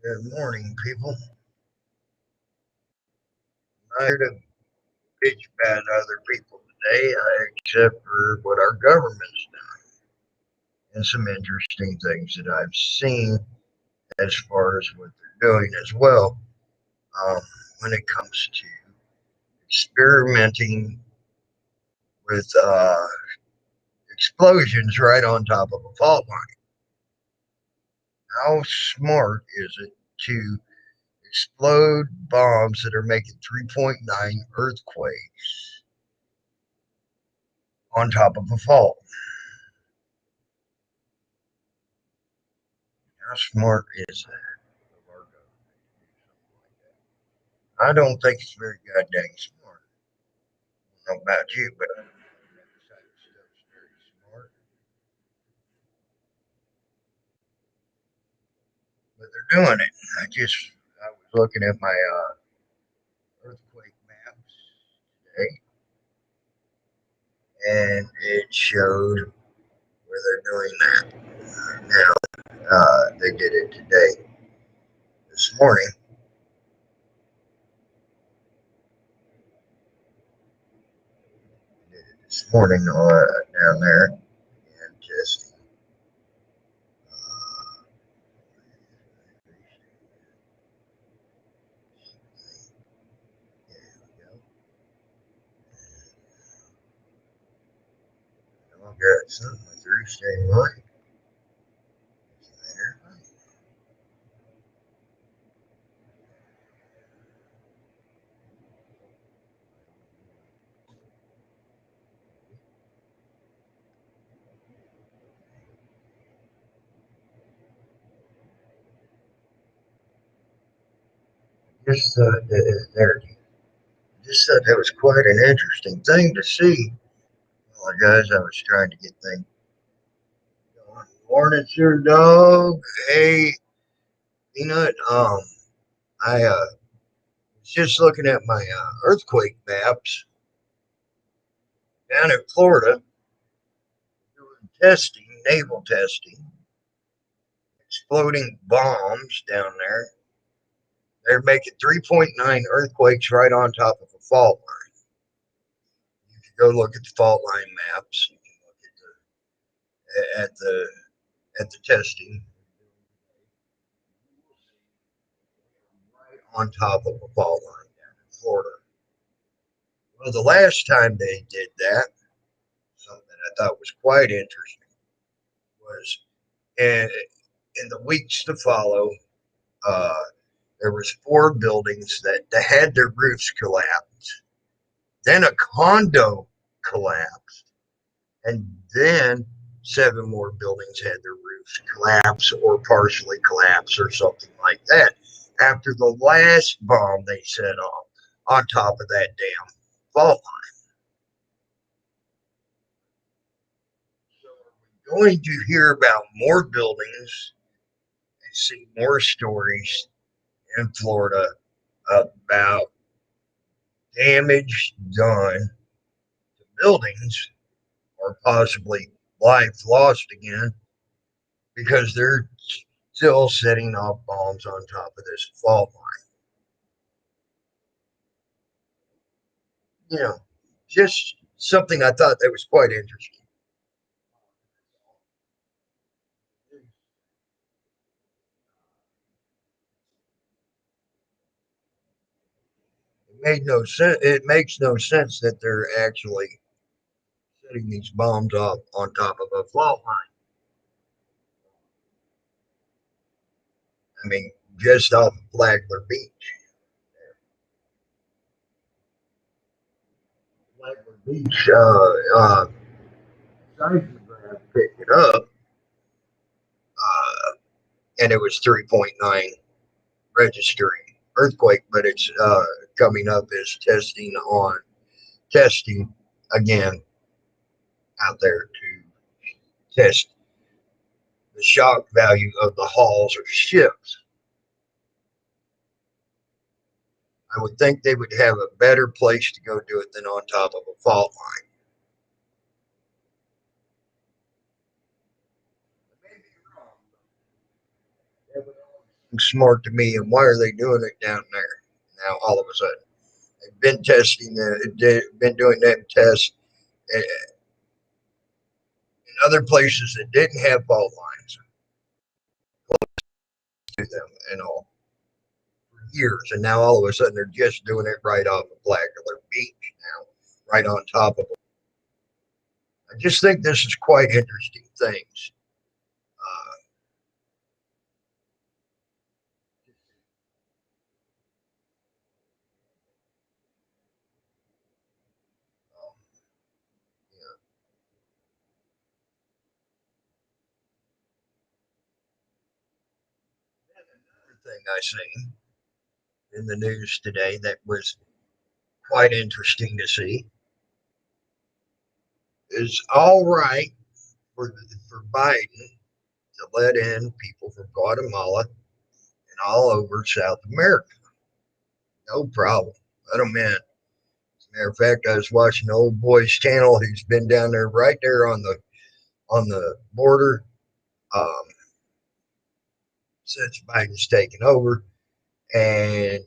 Good morning, people. I'm not here to bitch about other people today, except for what our government's done and some interesting things that I've seen as far as what they're doing as well. Um, when it comes to experimenting with explosions right on top of a fault line. How smart is it to explode bombs that are making 3.9 earthquakes on top of a fault? How smart is that? I don't think it's very goddamn smart. I don't know about you, but I don't think that type of stuff's very smart. But they're doing it. I was looking at my earthquake maps today, and it showed where they're doing that. Now, they did it today. This morning, they did it this morning down there and testing. Uh, there we go. I got something with Thursday night. There. Just there. Just thought that was quite an interesting thing to see. Well, guys, I was trying to get things going. Morning, sir, dog. Hey, Peanut. I was just looking at my earthquake maps down in Florida, doing testing, naval testing, exploding bombs down there. They're making 3.9 earthquakes right on top of a fault line. You can go look at the fault line maps. You can look at the testing right on top of a fault line down in Florida. Well, the last time they did that, something I thought was quite interesting was in, in the weeks to follow, uh, there was four buildings that had their roofs collapse. Then a condo collapsed, and then seven more buildings had their roofs collapse or partially collapse or something like that. After the last bomb they set off on top of that damn fault line. So are we going to hear about more buildings and see more stories in Florida about damage done to buildings or possibly life lost again because they're still setting off bombs on top of this fault line. You know, just something I thought that was quite interesting. It made no sense. It makes no sense that they're actually setting these bombs off on top of a fault line. I mean, just off of Flagler Beach. Flagler Beach, seismograph picked it up, and it was 3.9 registering earthquake, but it's coming up as testing again out there to test the shock value of the hulls or ships. I would think they would have a better place to go do it than on top of a fault line. smart to me. And why are they doing it down there now? All of a sudden, they've been testing been doing them tests in other places that didn't have fault lines to them and all for years, and now all of a sudden they're just doing it right off of Flagler Beach now, right on top of it. I just think this is quite interesting things. Uh, um, yeah. Another thing I seen in the news today that was quite interesting to see is all right for Biden to let in people from Guatemala and all over South America. No problem. Let them in. As a matter of fact, I was watching the old boy's channel. He's been down there right there on the border um, since Biden's taken over, and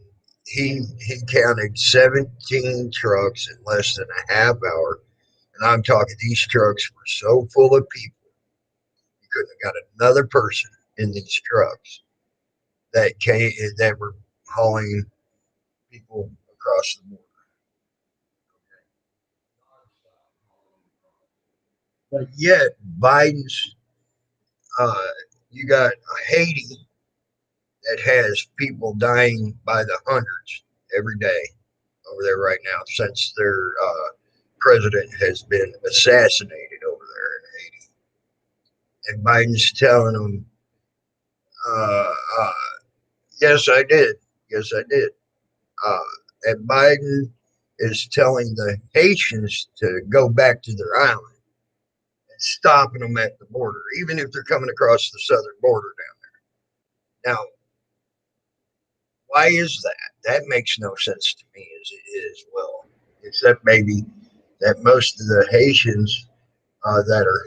he counted 17 trucks in less than a half hour. And I'm talking these trucks were so full of people, you couldn't have got another person in these trucks that were hauling people across the border. But yet, Biden's, uh, you got Haiti that has people dying by the hundreds every day over there right now since their president has been assassinated over there in Haiti. And Biden's telling them, uh, uh, yes, I did. Yes, I did. Uh, and Biden is telling the Haitians to go back to their island and stopping them at the border, even if they're coming across the southern border down there. Now, why is that? That makes no sense to me as well, except maybe that most of the Haitians that are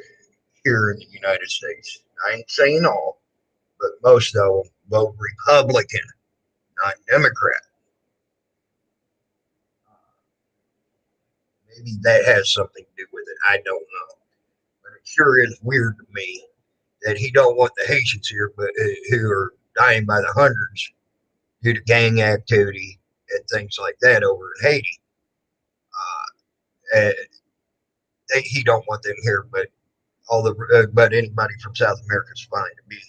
here in the United States, I ain't saying all, but most of them vote Republican, not Democrat. Maybe that has something to do with it. I don't know, but it sure is weird to me that he don't want the Haitians here, but who are dying by the hundreds due to gang activity and things like that over in Haiti. Uh, he don't want them here, but anybody from South America is fine to be here.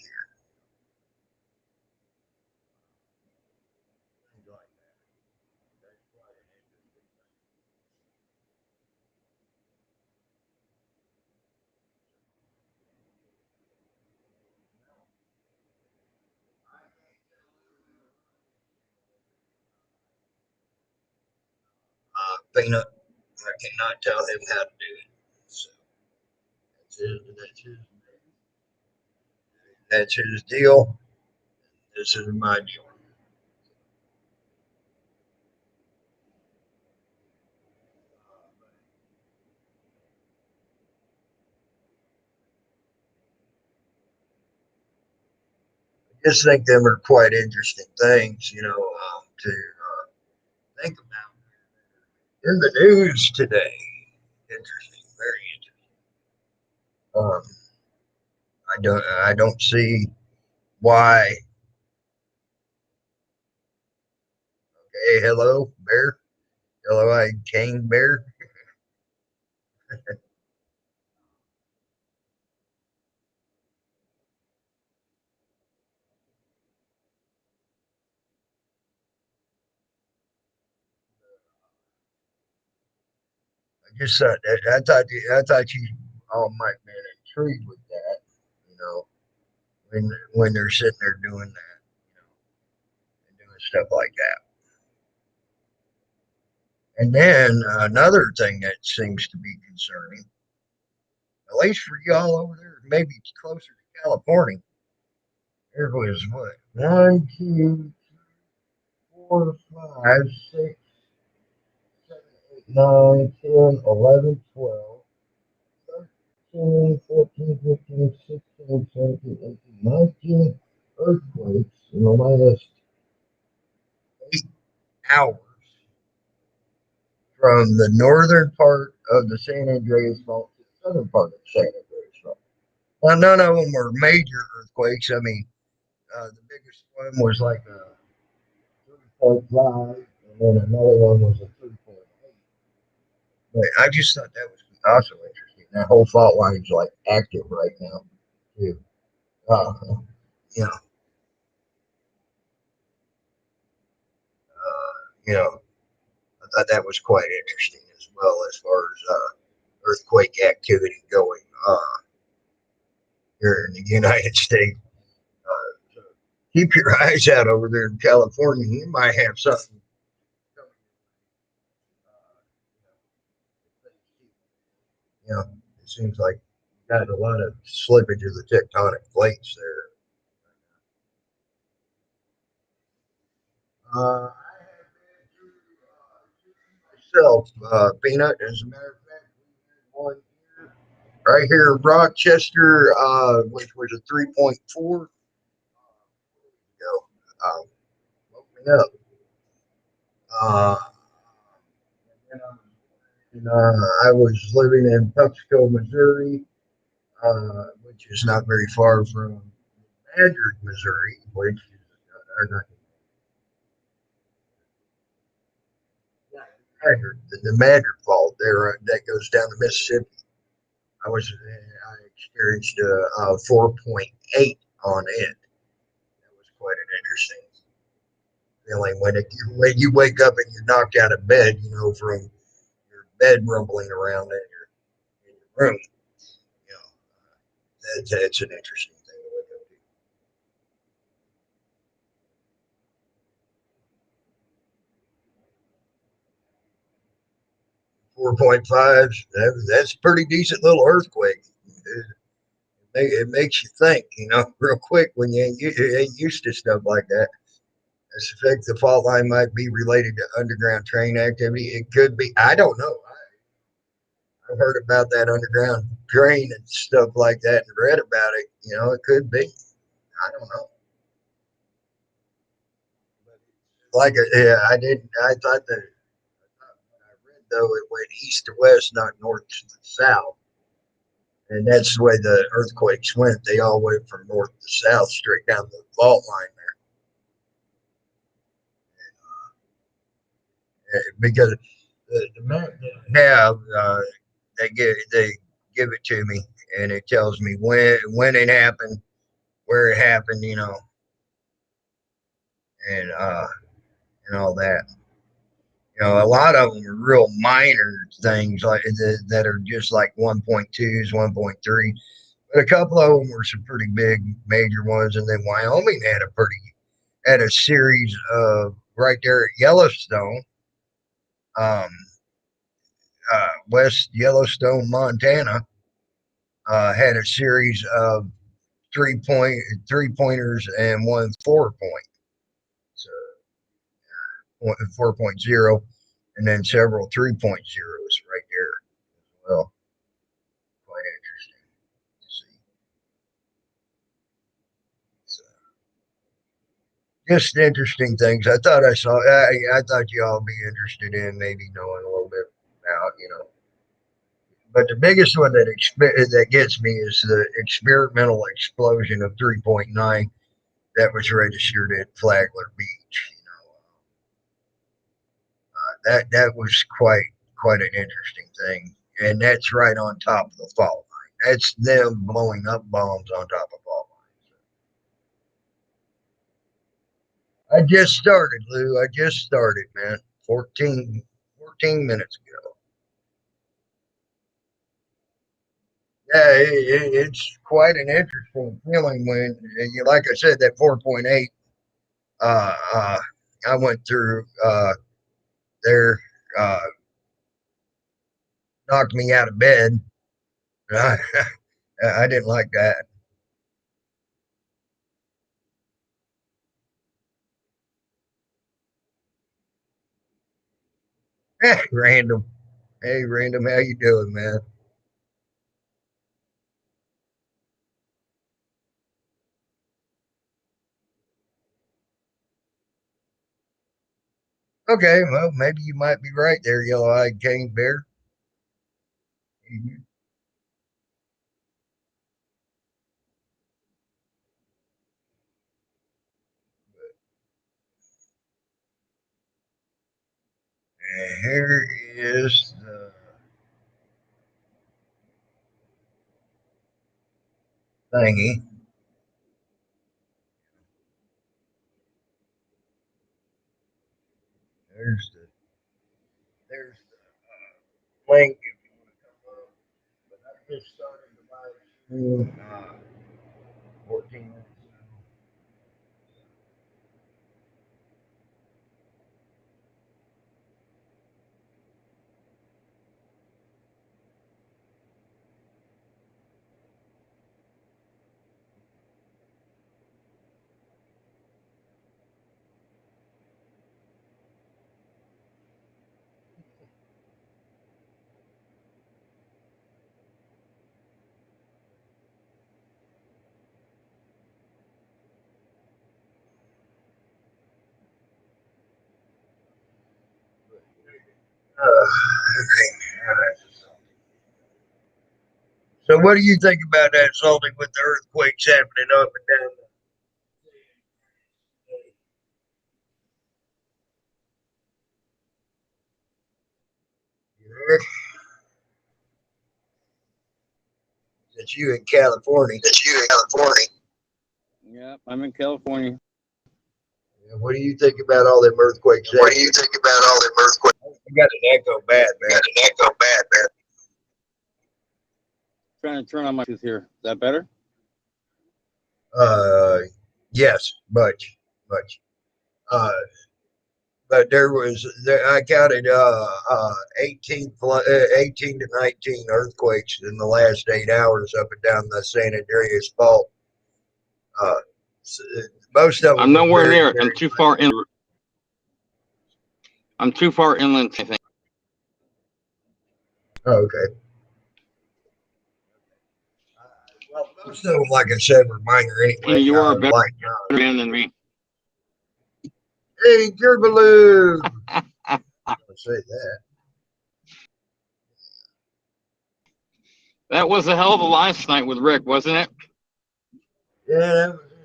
Peanut, I cannot tell him how to do it. So that's his deal. This is my deal. I just think them are quite interesting things, to think about in the news today. Interesting, very interesting. I don't see why. Hey, hello, bear. Hello, I King Bear. I thought you all might be intrigued with that. You know, when they're sitting there doing that, and doing stuff like that. And then another thing that seems to be concerning, at least for y'all over there, maybe it's closer to California. There was what? One, two, 4, 5, 6, 7, 8, 9, 10, 11, 12, 13, 14, 15, 16, 17, 18, 19 earthquakes in the last 8 hours from the northern part of the San Andreas Fault to the southern part of the San Andreas Fault. Now, none of them were major earthquakes. I mean, the biggest one was like a 3.5, and then another one was a 3.8. But I just thought that was also interesting. That whole fault line is like active right now, too. Uh, you know, you know, I thought that was quite interesting as well as far as earthquake activity going here in the United States. So keep your eyes out over there in California. You might have something. You know, it seems like got a lot of slippage of the tectonic plates there. I myself, Peanut, as a matter of fact, one right here in Rochester, which was a 3.4. Um, woke me up. Uh, and, I was living in Tuxco, Missouri, which is not very far from Madrid, Missouri, which is not the Madrid Fault there that goes down the Mississippi. I experienced a 4.8 on it. That was quite an interesting feeling when you wake up and you're knocked out of bed, from your bed rumbling around in your room. You know, that's an interesting thing to wake up to. 4.5, that's a pretty decent little earthquake. It makes you think, real quick when you ain't used to stuff like that. I suspect the fault line might be related to underground train activity. It could be. I don't know. I've heard about that underground train and stuff like that and read about it. It could be. I don't know. Like, yeah, I didn't. I thought that when I read though it went east to west, not north to south, and that's the way the earthquakes went. They all went from north to south, straight down the fault line there, because the map that I have, they give it to me, and it tells me when it happened, where it happened, and all that. A lot of them are real minor things like that are just like 1.2s, 1.3. But a couple of them were some pretty big major ones, and then Wyoming had a series of right there at Yellowstone, um, West Yellowstone, Montana, had a series of 3 pointers and one 4 point, so 4.0, and then several 3.0s right there as well. Quite interesting to see. So, just interesting things. I thought I saw. I thought you all be interested in maybe knowing a little bit about. But the biggest one that gets me is the experimental explosion of 3.9 that was registered at Flagler Beach. That was quite an interesting thing, and that's right on top of the fault line. That's them blowing up bombs on top of fault lines. I just started, Lou. I just started, man. 14 minutes ago. Yeah, it's quite an interesting feeling when, like I said, that 4.8. Uh, uh, I went through there, uh, knocked me out of bed. I didn't like that. Random. Hey, Random, how you doing, man? Okay, well, maybe you might be right there, yellow-eyed cane bear. Mhm. And here is the thingy. There's the link if you want to come up. But I just started the live stream 14 minutes ago. Okay. So, what do you think about that, Salty, with the earthquakes happening up and down the That you in California? That you in California? Yeah, I'm in California. What do you think about all them earthquakes? What do you think about all them earthquakes? I got an echo bad, man. Got an echo bad, man. Trying to turn on my tooth here. Is that better? Yes, much. Uh, but I counted 18 to 19 earthquakes in the last 8 hours up and down the San Andreas Fault. Uh, most of them. I'm nowhere near. I'm too far in. I'm too far inland, I think. Oh, okay. Well, most of them, like I said, were minor anyway. You are a better man than me. Hey, Gerbaloo! Don't say that. That was a hell of a last night with Rick, wasn't it? Yeah, that was it.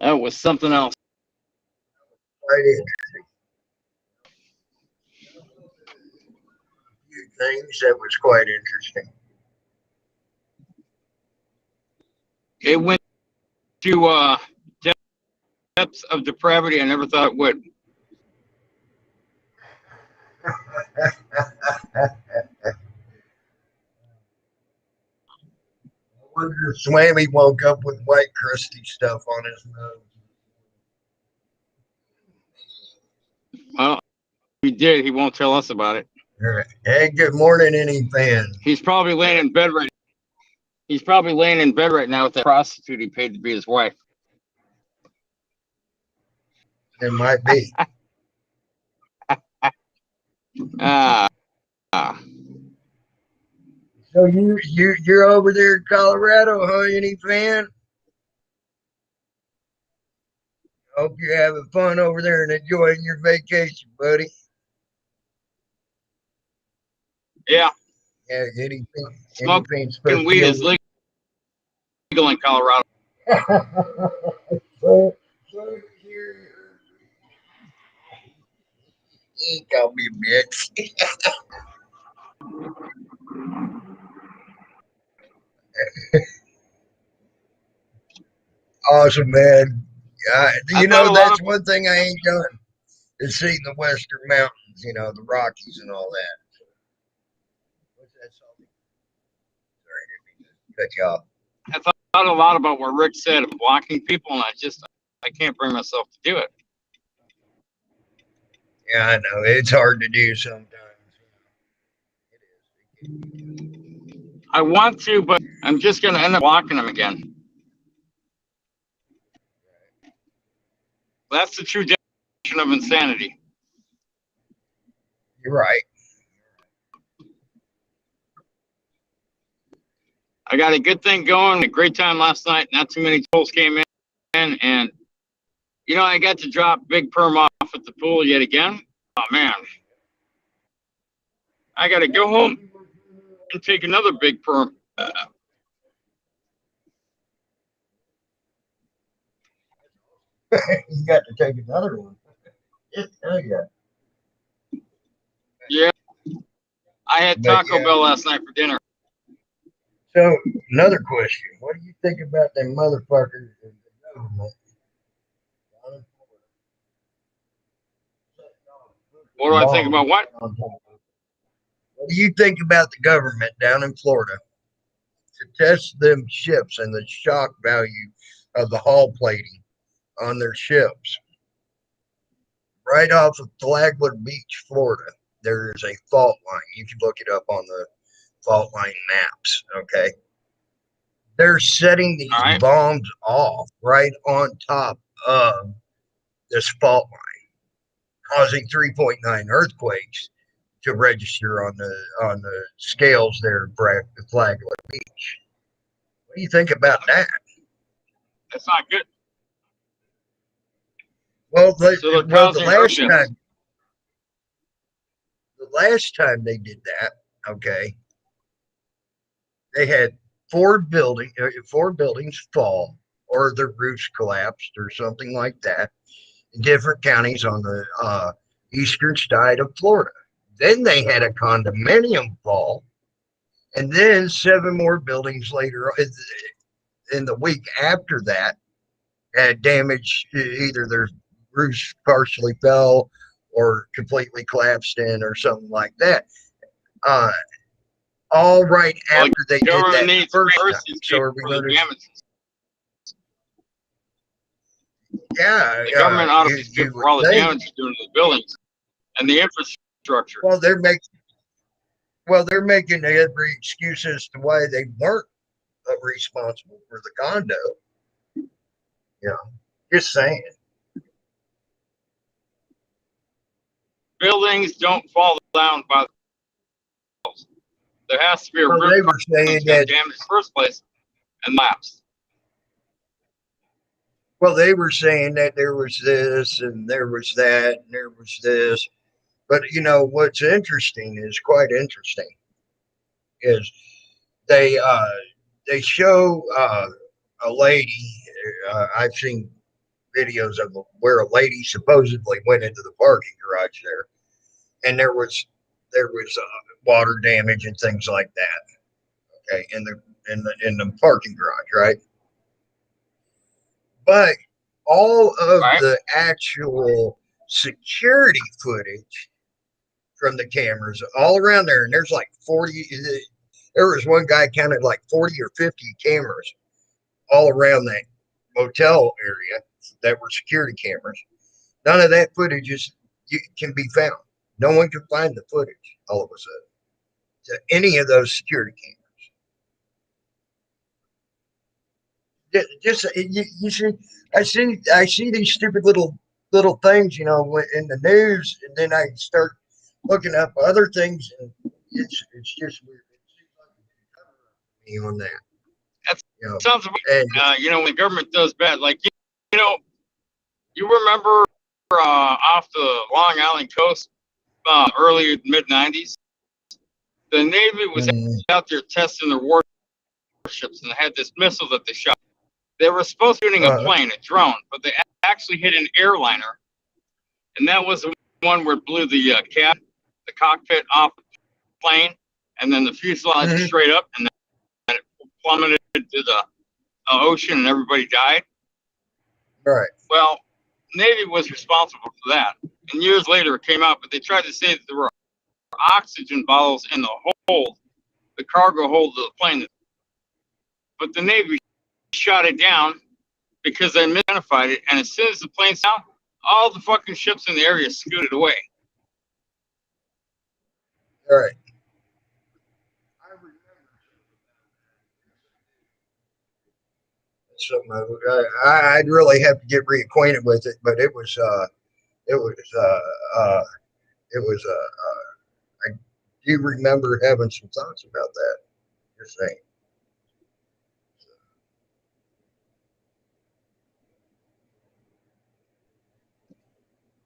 That was something else. Quite interesting. A few things that was quite interesting. It went to depths of depravity I never thought it would. I wonder if Swammy woke up with white crusty stuff on his nose. Well, if he did, he won't tell us about it. All right. Hey, good morning, any fan. He's probably laying in bed right. He's probably laying in bed right now with that prostitute he paid to be his wife. It might be. So you're over there in Colorado, huh? Any fan? Hope you're having fun over there and enjoying your vacation, buddy. Yeah. Yeah, anything Smoking supposed weed to is legal in Colorado. so he called me a bitch. Awesome, man. That's one thing I ain't done is seen the Western Mountains, the Rockies and all that. What's that song? Sorry, I didn't mean to cut you off. I thought a lot about what Rick said of blocking people, and I can't bring myself to do it. Yeah, I know. It's hard to do sometimes. I want to, but I'm just going to end up blocking them again. That's the true definition of insanity. You're right. I got a good thing going. A great time last night. Not too many trolls came in, and I got to drop big perm off at the pool yet again. Oh man, I got to go home and take another big perm. You got to take another one. Yeah. Yeah, I had But Taco Bell last night for dinner. So another question: what do you think about them motherfuckers in the government? What do I think about what? What do you think about the government down in Florida to test them ships and the shock value of the hull plating on their ships? Right off of Flagler Beach, Florida, there is a fault line. You can look it up on the fault line maps. Okay. They're setting these All right. bombs off right on top of this fault line, causing 3.9 earthquakes to register on the scales there at Flagler Beach. What do you think about that? That's not good. Well, So they're causing earthquakes. the last time they did that, okay, they had four buildings fall or their roofs collapsed or something like that in different counties on the eastern side of Florida. Then they had a condominium fall, and then seven more buildings later in the week after that had damage. Either their roofs partially fell or completely collapsed in or something like that. Uh, all right after they did that the first time. So are we going to? Yeah, the government ought to be you for all would the think. damage doing to the buildings and the infrastructure. Well, they're making every excuse as to why they weren't responsible for the condo. You know, just saying. Buildings don't fall down by themselves. There has to be a Well, root they were cause saying that's that. damaged in the first place and lapsed. Well, they were saying that there was this and there was that and there was this. But what's interesting is quite interesting is they show a lady. I've seen videos of where a lady supposedly went into the parking garage there, and there was water damage and things like that. Okay, in the parking garage, right? But all of Right? the actual security footage from the cameras all around there, and there's like 40. There was one guy counted like 40 or 50 cameras all around that motel area that were security cameras. None of that footage can be found. No one can find the footage all of a sudden to any of those security cameras. Just you see, I see these stupid little things, in the news, and then I start looking up other things, and it's just weird. Me on that. That sounds when the government does bad, like you remember off the Long Island coast, early mid '90s, the Navy was out there testing their warships, and they had this missile that they shot. They were supposed to be hitting a plane, a drone, but they actually hit an airliner, and that was the one where it blew the cockpit off the plane, and then the fuselage straight up, and then it plummeted to the ocean, and everybody died. Right. Well, Navy was responsible for that, and years later it came out, but they tried to say that there were oxygen bottles in the hold, the cargo hold of the plane, but the Navy shot it down because they identified it, and as soon as the plane's down, all the fucking ships in the area scooted away. All right. Something I'd really have to get reacquainted with it, but it was I do remember having some thoughts about that. Just saying.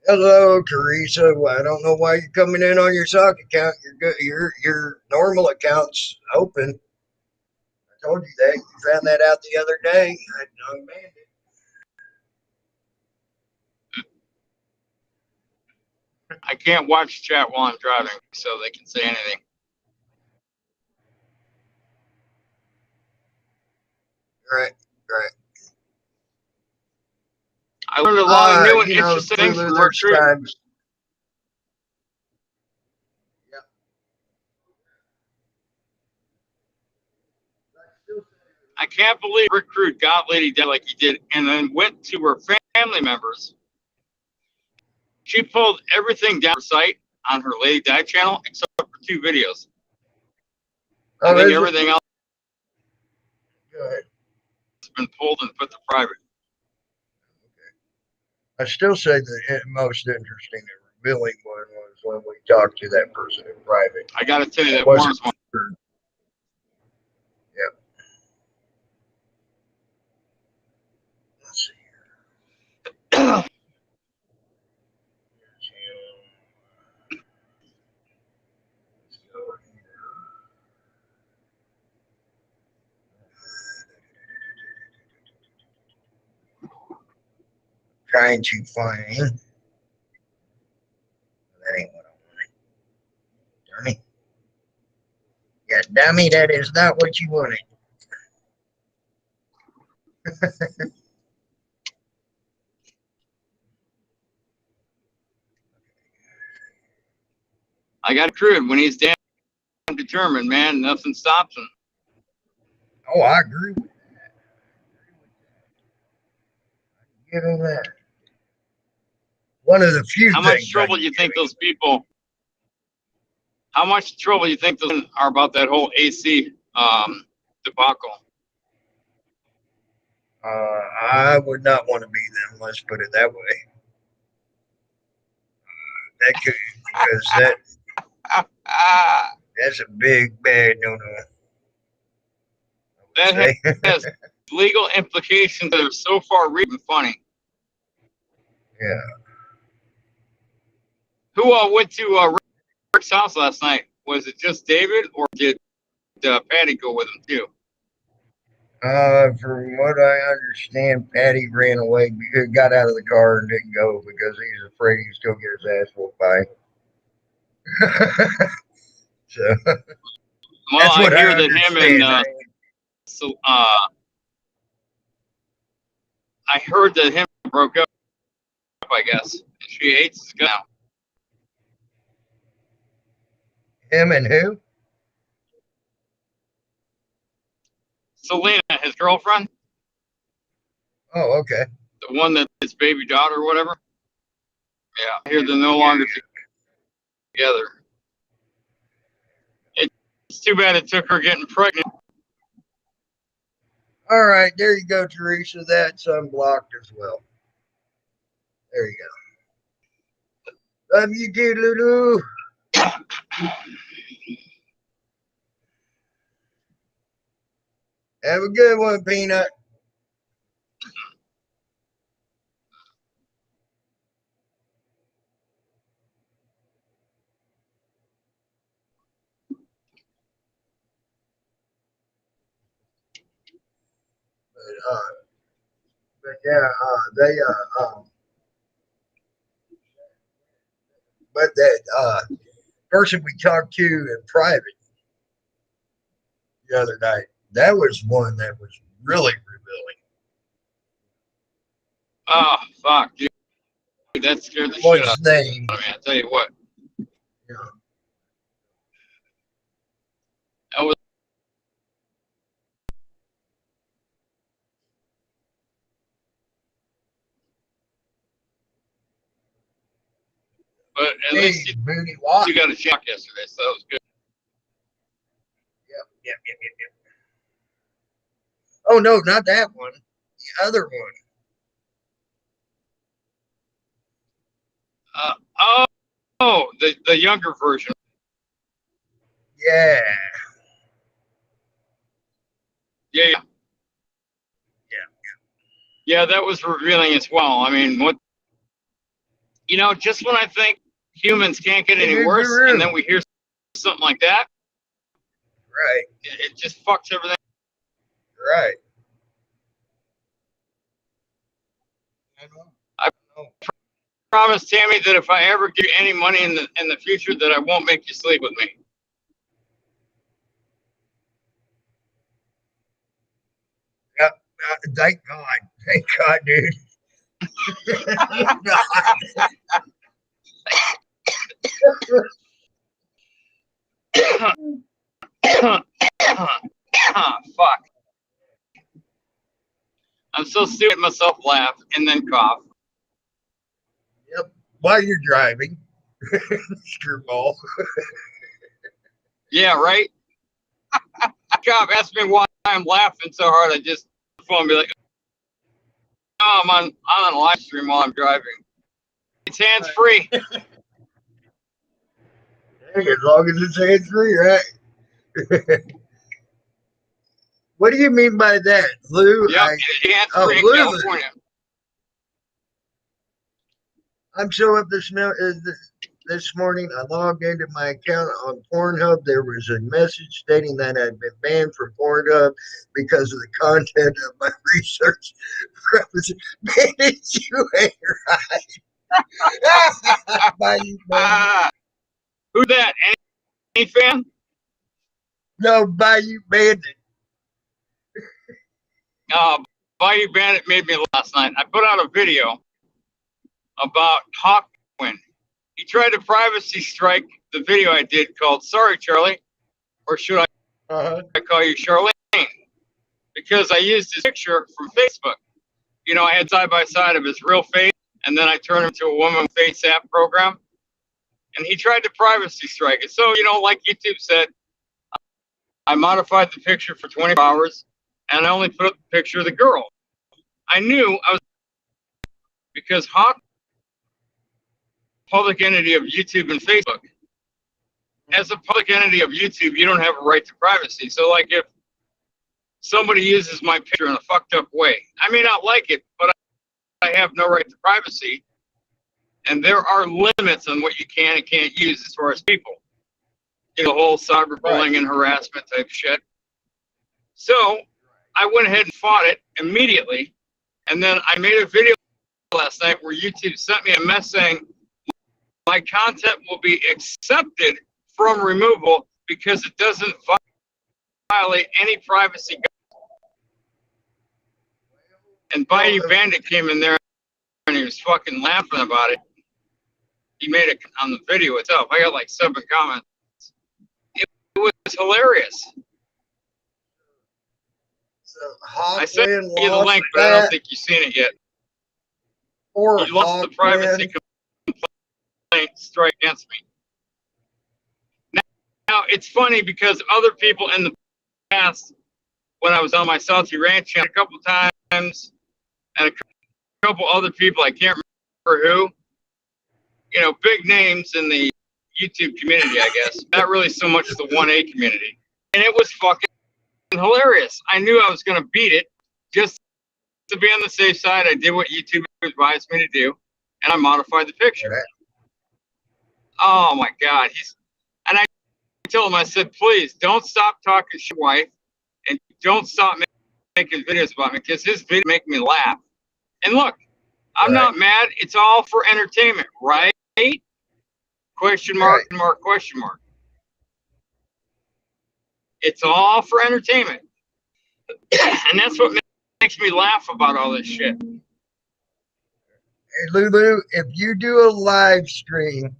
Hello, Teresa. Well, I don't know why you're coming in on your sock account. Your normal account's open. I told you that. You found that out the other day. I unbanned it. I can't watch chat while I'm driving, so they can say anything. Right, right. I learned a lot of new and interesting things Tulu, from there's recruiting. times. Yeah. I can't believe recruit got Lady Di like he did, and then went to her family members. She pulled everything down her site on her Lady Di channel except for 2 videos. I think everything else has been pulled and put to private. I still say the most interesting and revealing one was when we talked to that person in private. I got to tell you, that Worms one. Yep. Let's see here. Trying to find. That ain't what I wanted. Dummy. Yeah, dummy, that is not what you wanted. I got recruited when he's damn determined, man. Nothing stops him. Oh, I agree with that. Give him that. One of the few How much trouble do you think those people? How much trouble do you think those are about that whole AC debacle? I would not want to be them. Let's put it that way. That could, because that's a big bad no-no. That has legal implications that are so far reaching funny. Yeah. Who went to Rick's house last night? Was it just David, or did Patty go with him too? From what I understand, Patty ran away, got out of the car and didn't go because he was afraid he was going to get his ass whooped by. So, well, I hear that him and I heard that him broke up. I guess she hates his guy now. Him and who? Selena, his girlfriend. Oh, okay. The one that his baby daughter or whatever. Yeah, I hear they're no longer together. It's too bad it took her getting pregnant. All right, there you go, Teresa. That's unblocked as well. There you go. Love you too, Lulu. Have a good one, Peanut. But yeah, but that person we talked to in private the other night, that was one that was really revealing. Oh, fuck, dude. That scared the shit What's out his name? of me. I tell you what. Yeah. That was. But at least you got a shock yesterday, so that was good. Yep. Oh no, not that one. The other one. The younger version. Yeah. Yeah, that was revealing as well. I mean, what You know, just when I think humans can't get any You're worse, rude. and then we hear something like that, Right. it just fucks everything. Right. I promise, Tammy, that if I ever give you any money in the future, that I won't make you sleep with me. Yep. Thank God. Thank God, dude. Thank God. Fuck. I'm so stupid myself laugh and then cough. Yep. While you're driving. Screwball. Yeah, right? Cop asked me why I'm laughing so hard. I just phone and be like, oh, I'm on a live stream while I'm driving. It's hands free. As long as it's hands free, right? What do you mean by that, Lou? Yep, hands free in California. I'm so up this morning. I logged into my account on Pornhub. There was a message stating that I'd been banned from Pornhub because of the content of my research. Man, you ain't right. Bayou Bandit. Who that? Any fan? No, Bayou Bandit. Bayou Bandit made me last night. I put out a video about Hawkwind. He tried to privacy strike the video I did called Sorry, Charlie. Or should I call you Charlene? Because I used his picture from Facebook. You know, I had side by side of his real face, and then I turned him to a woman face app program. And he tried to privacy strike it. So, you know, like YouTube said, I modified the picture for 24 hours, and I only put up the picture of the girl. I knew I was, because Hawk, public entity of YouTube and Facebook. As a public entity of YouTube, you don't have a right to privacy. So, like, if somebody uses my picture in a fucked up way, I may not like it, but I have no right to privacy. And there are limits on what you can and can't use as far as people. You know, the whole cyberbullying and harassment type shit. So I went ahead and fought it immediately. And then I made a video last night where YouTube sent me a message saying my content will be accepted from removal because it doesn't violate any privacy. And Bayou Bandit came in there and he was fucking laughing about it. He made it on the video itself. I got like 7 comments. It was hilarious. So I sent you the link, but I don't think you've seen it yet. Or he lost the privacy complaint strike against me. Now, it's funny because other people in the past, when I was on my Salty Ranch channel a couple times, and a couple other people, I can't remember who, you know, big names in the YouTube community, I guess. Not really so much the 1A community. And it was fucking hilarious. I knew I was going to beat it. Just to be on the safe side, I did what YouTube advised me to do, and I modified the picture. Oh my God. And I told him, I said, please don't stop talking to your wife, and don't stop making videos about me, because his videos make me laugh. And look, I'm not mad. It's all for entertainment, right? Question mark, mark, question mark. It's all for entertainment. And that's what makes me laugh about all this shit. Hey, Lulu, if you do a live stream,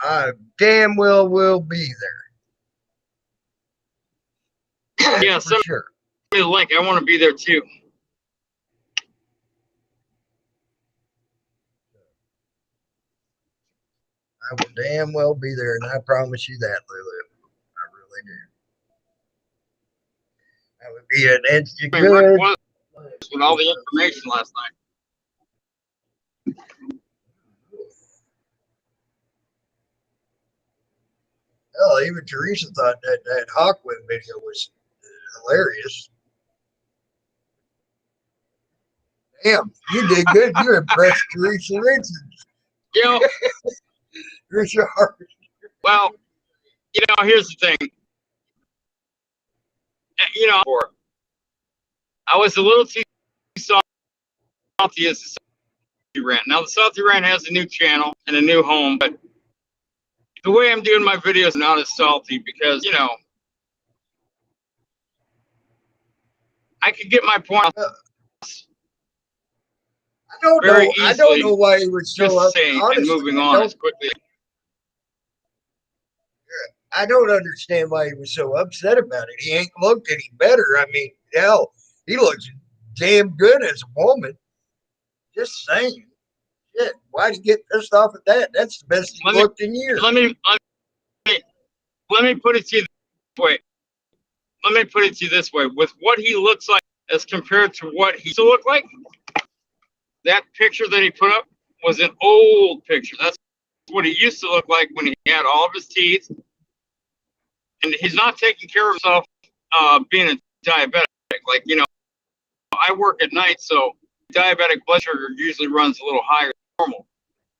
I damn well will be there. Yeah, send me the link. I want to be there too. I will damn well be there, and I promise you that, Lulu. I really do. That would be an instant good. With all the information last night. Hell, even Teresa thought that Hawkwind video was hilarious. Damn, you did good. You impressed Teresa Richards. You know, You're sure. well, here's the thing. I was a little too salty as the Salty Rant. Now the Salty Rant has a new channel and a new home, but the way I'm doing my videos is not as salty because I could get my point very easily. I don't know why he was so just saying and moving on as quickly. I don't understand why he was so upset about it. He ain't looked any better. I mean, hell, he looks damn good as a woman. Just saying. Shit, why'd you get pissed off at that? That's the best he looked in years. Let me put it to you this way. Let me put it to you this way. With what he looks like as compared to what he used to look like, that picture that he put up was an old picture. That's what he used to look like when he had all of his teeth. And he's not taking care of himself being a diabetic. Like, I work at night, so diabetic blood sugar usually runs a little higher than normal.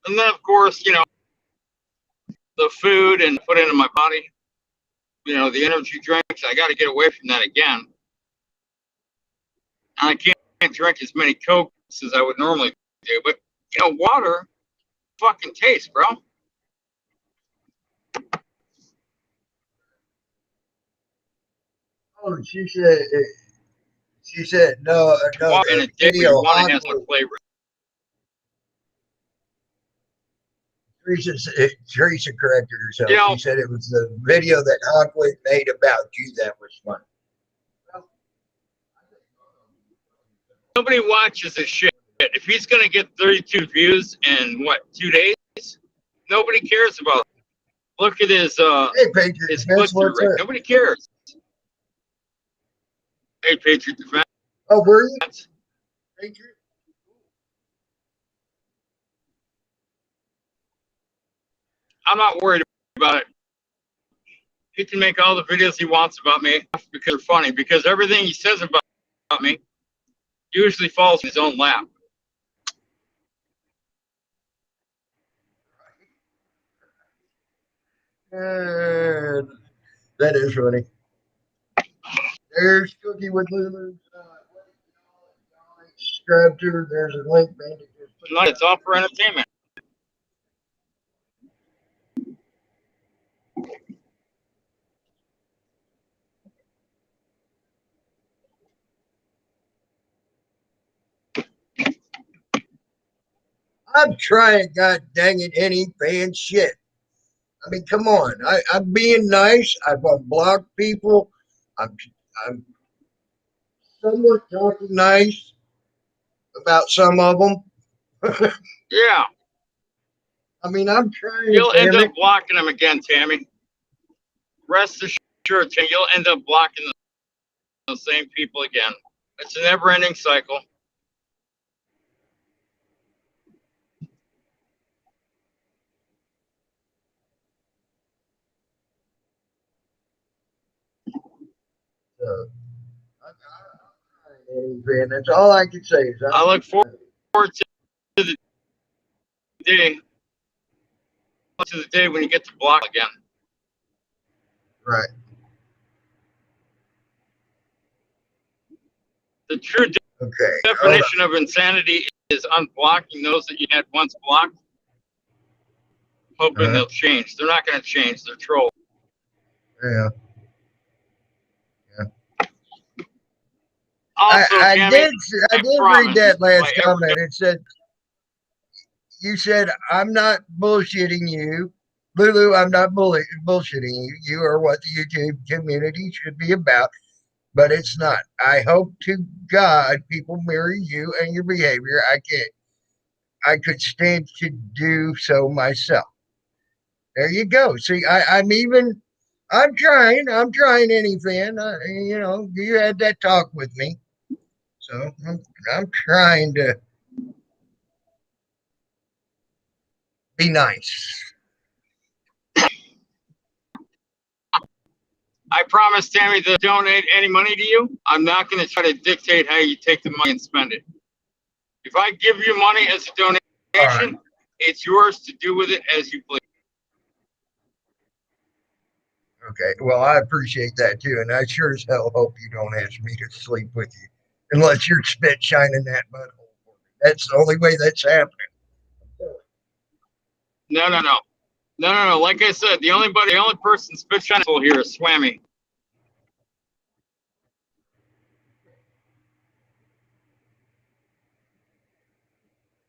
And then, of course, the food and put into my body, the energy drinks, I got to get away from that again. And I can't drink as many Cokes as I would normally do. But, water fucking tastes, bro. Oh, she said no. In a video water has no flavor. Teresa corrected herself. She said it was the video that Hawkwood made about you that was funny. Nobody watches this shit. If he's gonna get 32 views in 2 days, nobody cares about it. Look at his his click-through rate. Nobody cares. Hey, Patriot Defense. Oh, were you? Patriot? I'm not worried about it. He can make all the videos he wants about me because they're funny. Because everything he says about me usually falls in his own lap. That is funny. There's Cookie with Lulu. Subscribe to her. There's a link. No, it's all for entertainment. I'm trying, god dang it, any fan shit. I mean, come on. I'm being nice. I've unblocked people. I'm somewhat talking nice about some of them. Yeah. I mean, I'm trying. You'll end up blocking them again, Tammy. Rest assured, Tammy, you'll end up blocking the same people again. It's a never-ending cycle. That's all I can say. I look forward to the day when you get to block again. Right. The true definition of insanity is unblocking those that you had once blocked, hoping they'll change. They're not going to change. They're trolls. Yeah. Also, I Tammy, did read that last comment. It said, you said, I'm not bullshitting you. Lulu, I'm not bullshitting you. You are what the YouTube community should be about, but it's not. I hope to God people mirror you and your behavior. I could stand to do so myself. There you go. See, I'm trying, any fan. You had that talk with me. So I'm trying to be nice. I promise, Tammy, to donate any money to you. I'm not going to try to dictate how you take the money and spend it. If I give you money as a donation, It's yours to do with it as you please. Okay, well, I appreciate that too, and I sure as hell hope you don't ask me to sleep with you unless you're spit shining that butthole for me. That's the only way that's happening. No, no, no. No, no, no. Like I said, the only person spit shining here is Swammy.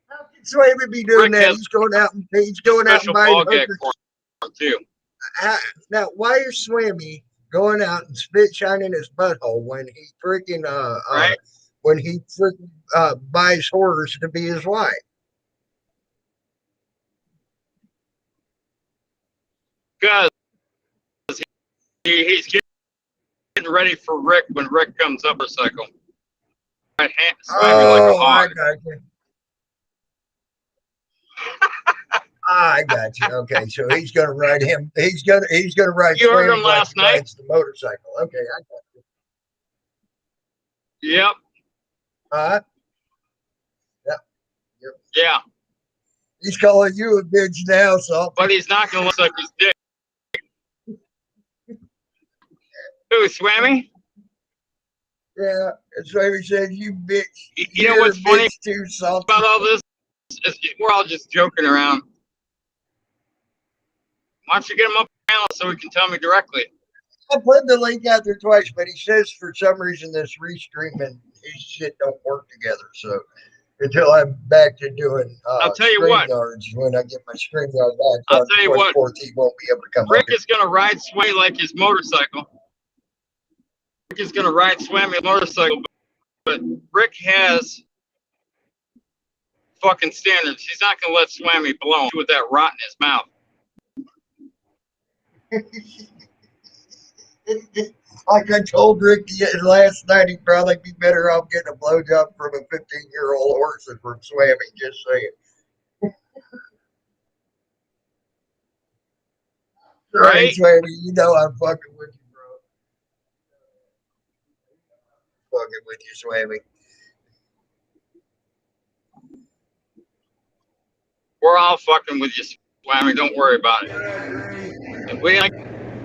How can Swayman be doing that? He's going out and buying hookers too. Now, why is Swammy going out and spit shining his butthole when he freaking right? When he freaking buys whores to be his wife? Because he's getting ready for Rick when Rick comes up a cycle. Right, oh, like I got you. I got you. Okay, so he's gonna ride him. He's gonna ride. You heard him last night. The motorcycle. Okay, I got you. Yep. Yep. Yep. Yeah. He's calling you a bitch now, so. But he's not gonna look like his dick. Who, Swammy? Yeah, Swammy said you bitch. You know what's funny too salty about all this? We're all just joking around. Why don't you get him up on the panel so he can tell me directly? I put the link out there twice, but he says for some reason this restream and his shit don't work together. So until I'm back to doing I'll tell you what. yards, when I get my StreamYard back, I'll tell you what. He won't be able to come Rick is gonna ride Sway like his motorcycle. Rick is gonna ride Swammy motorcycle, but Rick has fucking standards. He's not gonna let Swammy blow with that rot in his mouth. Like I told Rick last night, he'd probably be better off getting a blowjob from a 15-year-old horse than from Swammy. Just saying. Right, Swammy, you know I'm fucking with you, bro. Fucking with you, Swammy. We're all fucking with you, Swammy. Don't worry about it.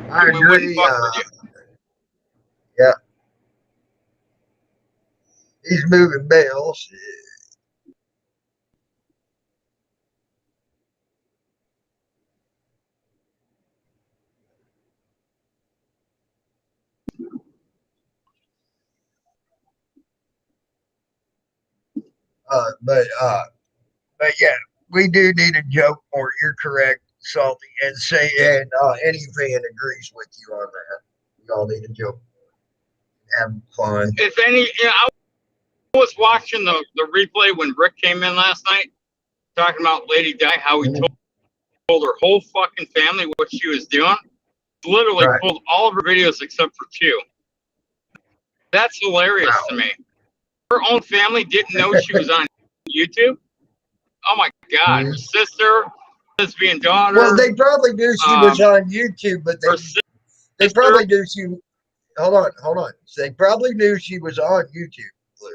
I agree. Yeah. He's moving bales. But yeah, we do need a joke more. You're correct, Salty, and any fan agrees with you on that. We all need a joke. Have fun. If any, I was watching the replay when Rick came in last night, talking about Lady Di, how he told her whole fucking family what she was doing. Literally pulled all of her videos except for 2. That's hilarious to me. Her own family didn't know she was on YouTube. Oh my God, her sister, lesbian daughter. Well, they probably knew she was on YouTube, but they probably knew she. Hold on. They probably knew she was on YouTube, Blue.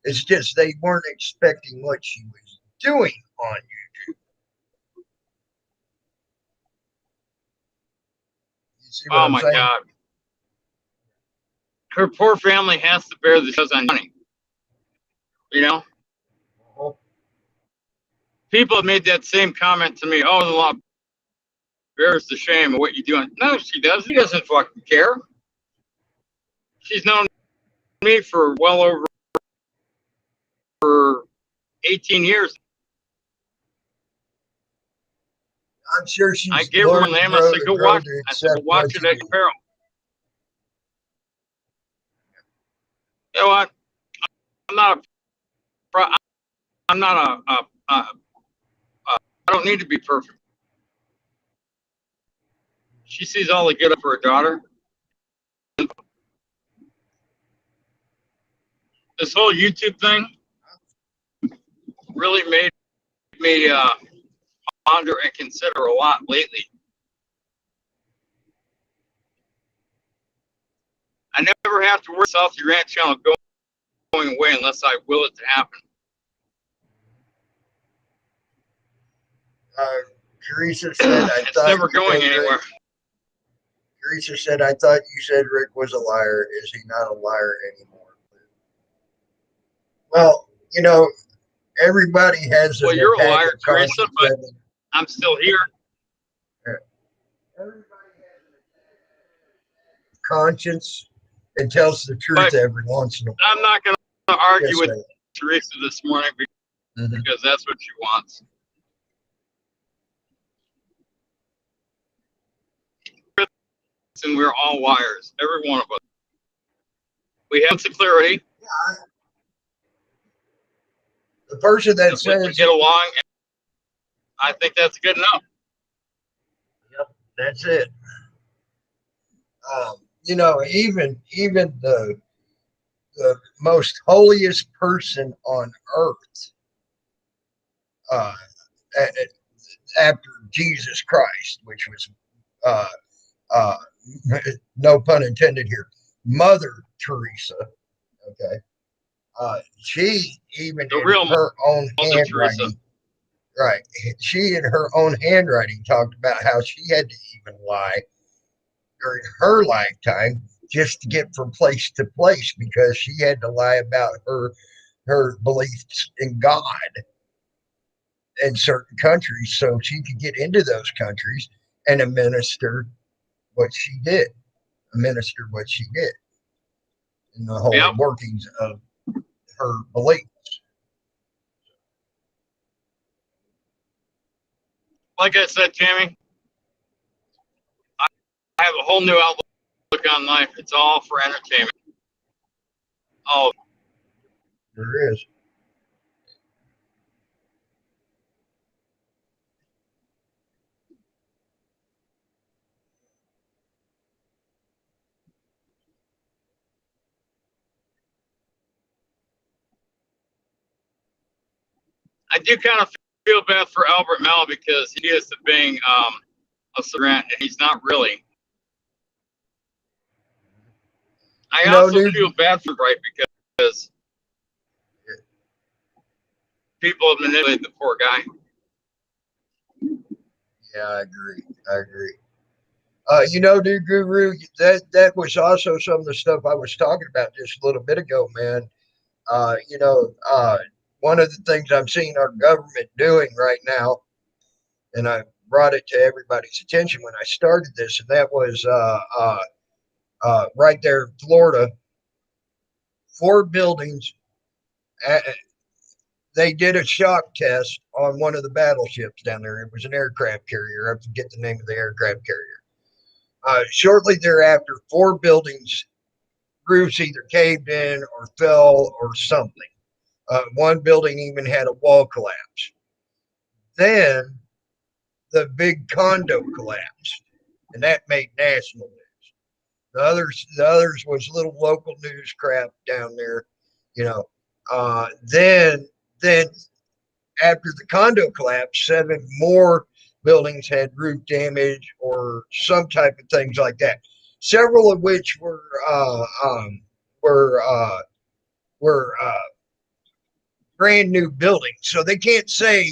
It's just they weren't expecting what she was doing on YouTube. You see what I'm saying? God. Her poor family has to bear the on money. You know? People have made that same comment to me. Oh, the law bears the shame of what you're doing. No, she doesn't. She doesn't fucking care. She's known me for well over 18 years. I'm sure she's. I gave her a name. I said, go watch it. I said, watch it at your peril. You know what? I'm not I don't need to be perfect. She sees all the good for her daughter. This whole YouTube thing really made me ponder and consider a lot lately. I never have to worry about the Rant channel going away unless I will it to happen. Teresa said, I It's thought never you going said Rick. anywhere. Teresa said, I thought you said Rick was a liar. Is he not a liar anymore? Well, everybody has Well, an you're a attack liar, of Teresa, conscience. but I'm still here. Everybody has an attack of conscience and tells the truth But every once in a while. I'm not going to argue Yes, with ma'am. Teresa this morning Mhm. because that's what she wants. And we're all liars, every one of us. We have some clarity. The person that If we can says, get along, I think that's good enough. yep, that's it. Even the most holiest person on earth, uh, after Jesus Christ, which was, uh, uh, no pun intended here, Mother Teresa. Okay, she even The in real her own Mother Teresa. handwriting, right? She in her own handwriting talked about how she had to even lie during her lifetime just to get from place to place because she had to lie about her beliefs in God in certain countries so she could get into those countries and administer what she did, in the whole Yep. workings of her beliefs. Like I said, Tammy, I have a whole new outlook on life. It's all for entertainment. Oh, There is. I do kind of feel bad for Albert Mel because he is being a servant, and he's not really. I also Dude. feel bad for Bright because people have manipulated the poor guy. Yeah, I agree. Dude, Guru, that was also some of the stuff I was talking about just a little bit ago, man. Uh, you know, uh, One of the things I'm seeing our government doing right now, and I brought it to everybody's attention when I started this, and that was right there in Florida, 4 buildings. Uh, they did a shock test on one of the battleships down there. It was an aircraft carrier. I forget the name of the aircraft carrier. Shortly thereafter, 4 buildings, roofs either caved in or fell or something. One building even had a wall collapse. Then the big condo collapsed, and that made national news. The others was little local news crap down there, you know. Then after the condo collapse, 7 more buildings had roof damage or some type of things like that. Several of which were brand new buildings, so they can't say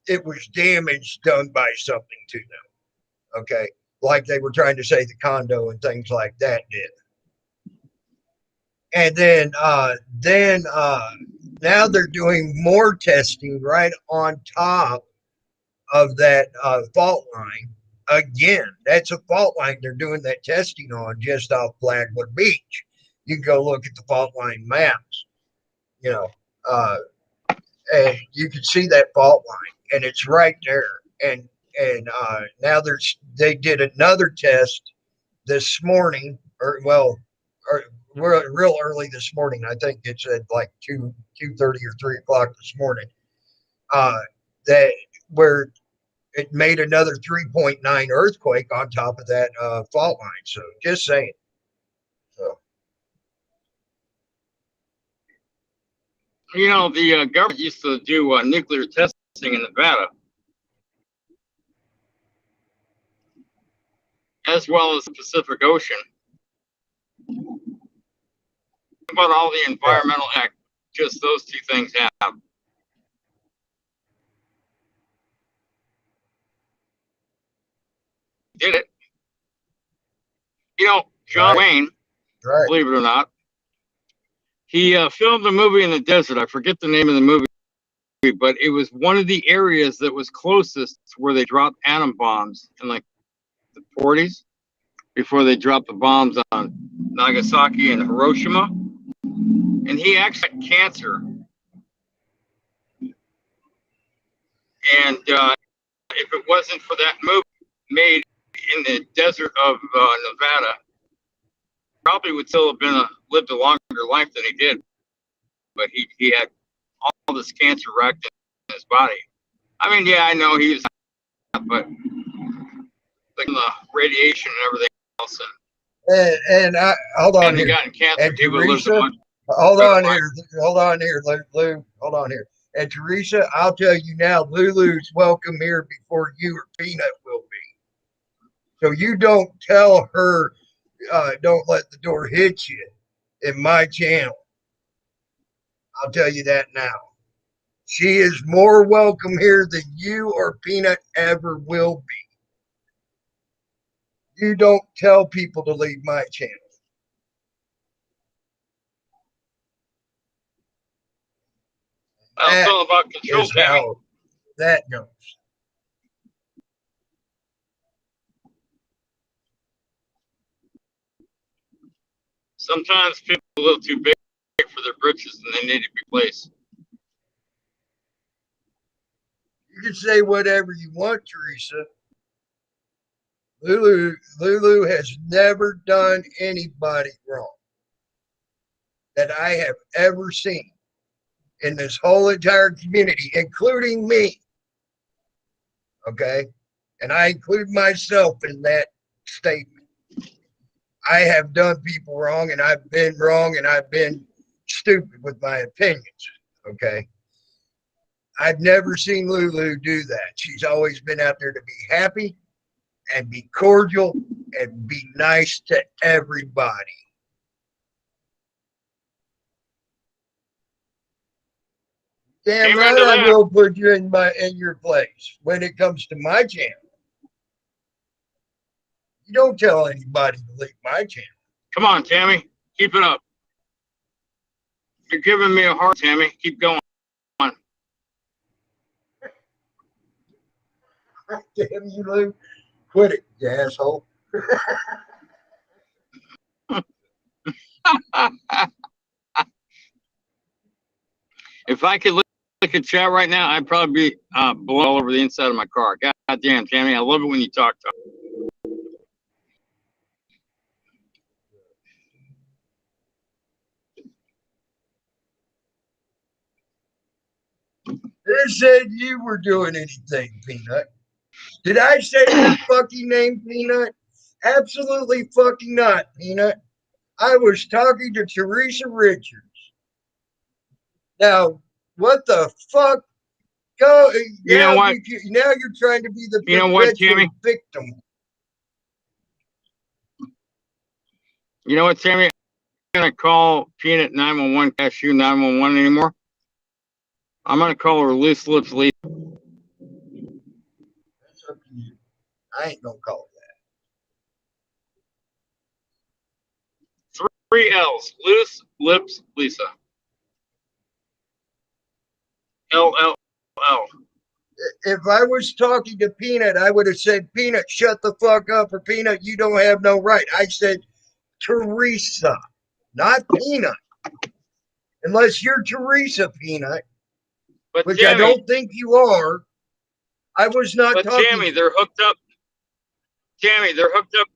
it was damage done by something to them. Okay, like they were trying to say the condo and things like that did. And then now they're doing more testing right on top of that fault line. Again, that's a fault line they're doing that testing on just off Flagler Beach. You can go look at the fault line maps, you know, uh, and you can see that fault line, and it's right there. And now they did another test this morning, or real early this morning. I think it's at like 2:30 or 3 o'clock this morning. Uh, that where it made another 3.9 earthquake on top of that fault line. So just saying. So The government used to do nuclear testing in Nevada, as well as the Pacific Ocean. About all the environmental impact just those two things have. John Wayne, right. Believe it or not. He filmed a movie in the desert. I forget the name of the movie, but it was one of the areas that was closest to where they dropped atom bombs in like the 40s before they dropped the bombs on Nagasaki and Hiroshima. And he actually had cancer. And if it wasn't for that movie made in the desert of Nevada, probably would still have lived a longer life than he did. But he had all this cancer wrecked in his body. I mean, yeah, I know he was, but like the radiation and everything else. And I hold on here. Gotten cancer, and Teresa, hold on here, Lou, hold on here. And Teresa, I'll tell you now, Lulu's welcome here before you or Peanut will be. So you don't tell her, don't let the door hit you in my channel. I'll tell you that now. She is more welcome here than you or Peanut ever will be. You don't tell people to leave my channel. It's all about control. Is how that goes. Sometimes people are a little too big for their britches and they need to be replaced. You can say whatever you want, Teresa. Lulu has never done anybody wrong that I have ever seen in this whole entire community, including me. Okay? And I include myself in that statement. I have done people wrong, and I've been wrong, and I've been stupid with my opinions. Okay? I've never seen Lulu do that. She's always been out there to be happy and be cordial and be nice to everybody. Damn right, I will put you in your place when it comes to my channel. You don't tell anybody to leave my channel. Come on, Tammy, keep it up. You're giving me a heart, Tammy. Keep going. Damn you, Lou. Quit it, you asshole. If I could look at chat right now, I'd probably be blown all over the inside of my car. God damn, Tammy, I love it when you talk to me. Who said you were doing anything, Peanut? Did I say your fucking name, Peanut? Absolutely fucking not, Peanut. I was talking to Teresa Richards. Now, what the fuck? Go. You know what? Now you're trying to be the victim. You know what, Tammy? I'm going to call Peanut 911 cashew 911 anymore. I'm going to call her Loose Lips Lisa. That's up to you. I ain't going to call that. 3 L's. Loose Lips Lisa. LLL. If I was talking to Peanut, I would have said, Peanut, shut the fuck up, or Peanut, you don't have no right. I said Teresa, not Peanut. Unless you're Teresa, Peanut. But which Tammy, I don't think you are. I was not talking. But Tammy, they're hooked up. Tammy, they're hooked up.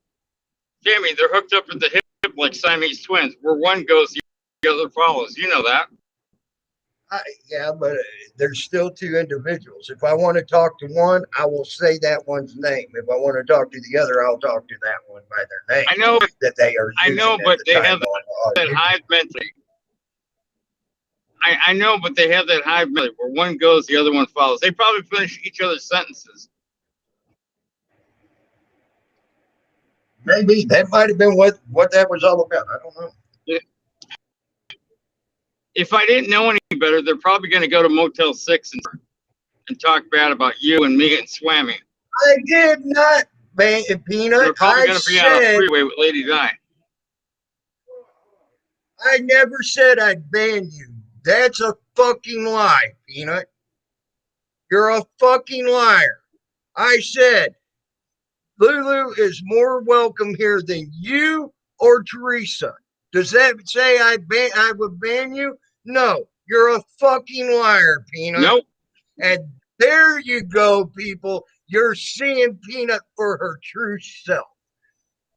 Tammy, they're hooked up at the hip like Siamese twins. Where one goes, the other follows. You know that. Yeah, but there's still 2 individuals. If I want to talk to one, I will say that one's name. If I want to talk to the other, I'll talk to that one by their name. I know that they are. I know, but they have that hive mentality. I know, but they have that hive mentality where one goes, the other one follows. They probably finish each other's sentences. Maybe that might have been what that was all about. I don't know. If I didn't know any better, they're probably going to go to Motel 6 and talk bad about you and me and Swammy. I did not, Peanut. They're probably going to be on a freeway with Lady Di. I never said I'd ban you. That's a fucking lie, Peanut. You're a fucking liar. I said Lulu is more welcome here than you or Teresa. Does that say I would ban you? No, you're a fucking liar, Peanut. Nope. And there you go, people. You're seeing Peanut for her true self.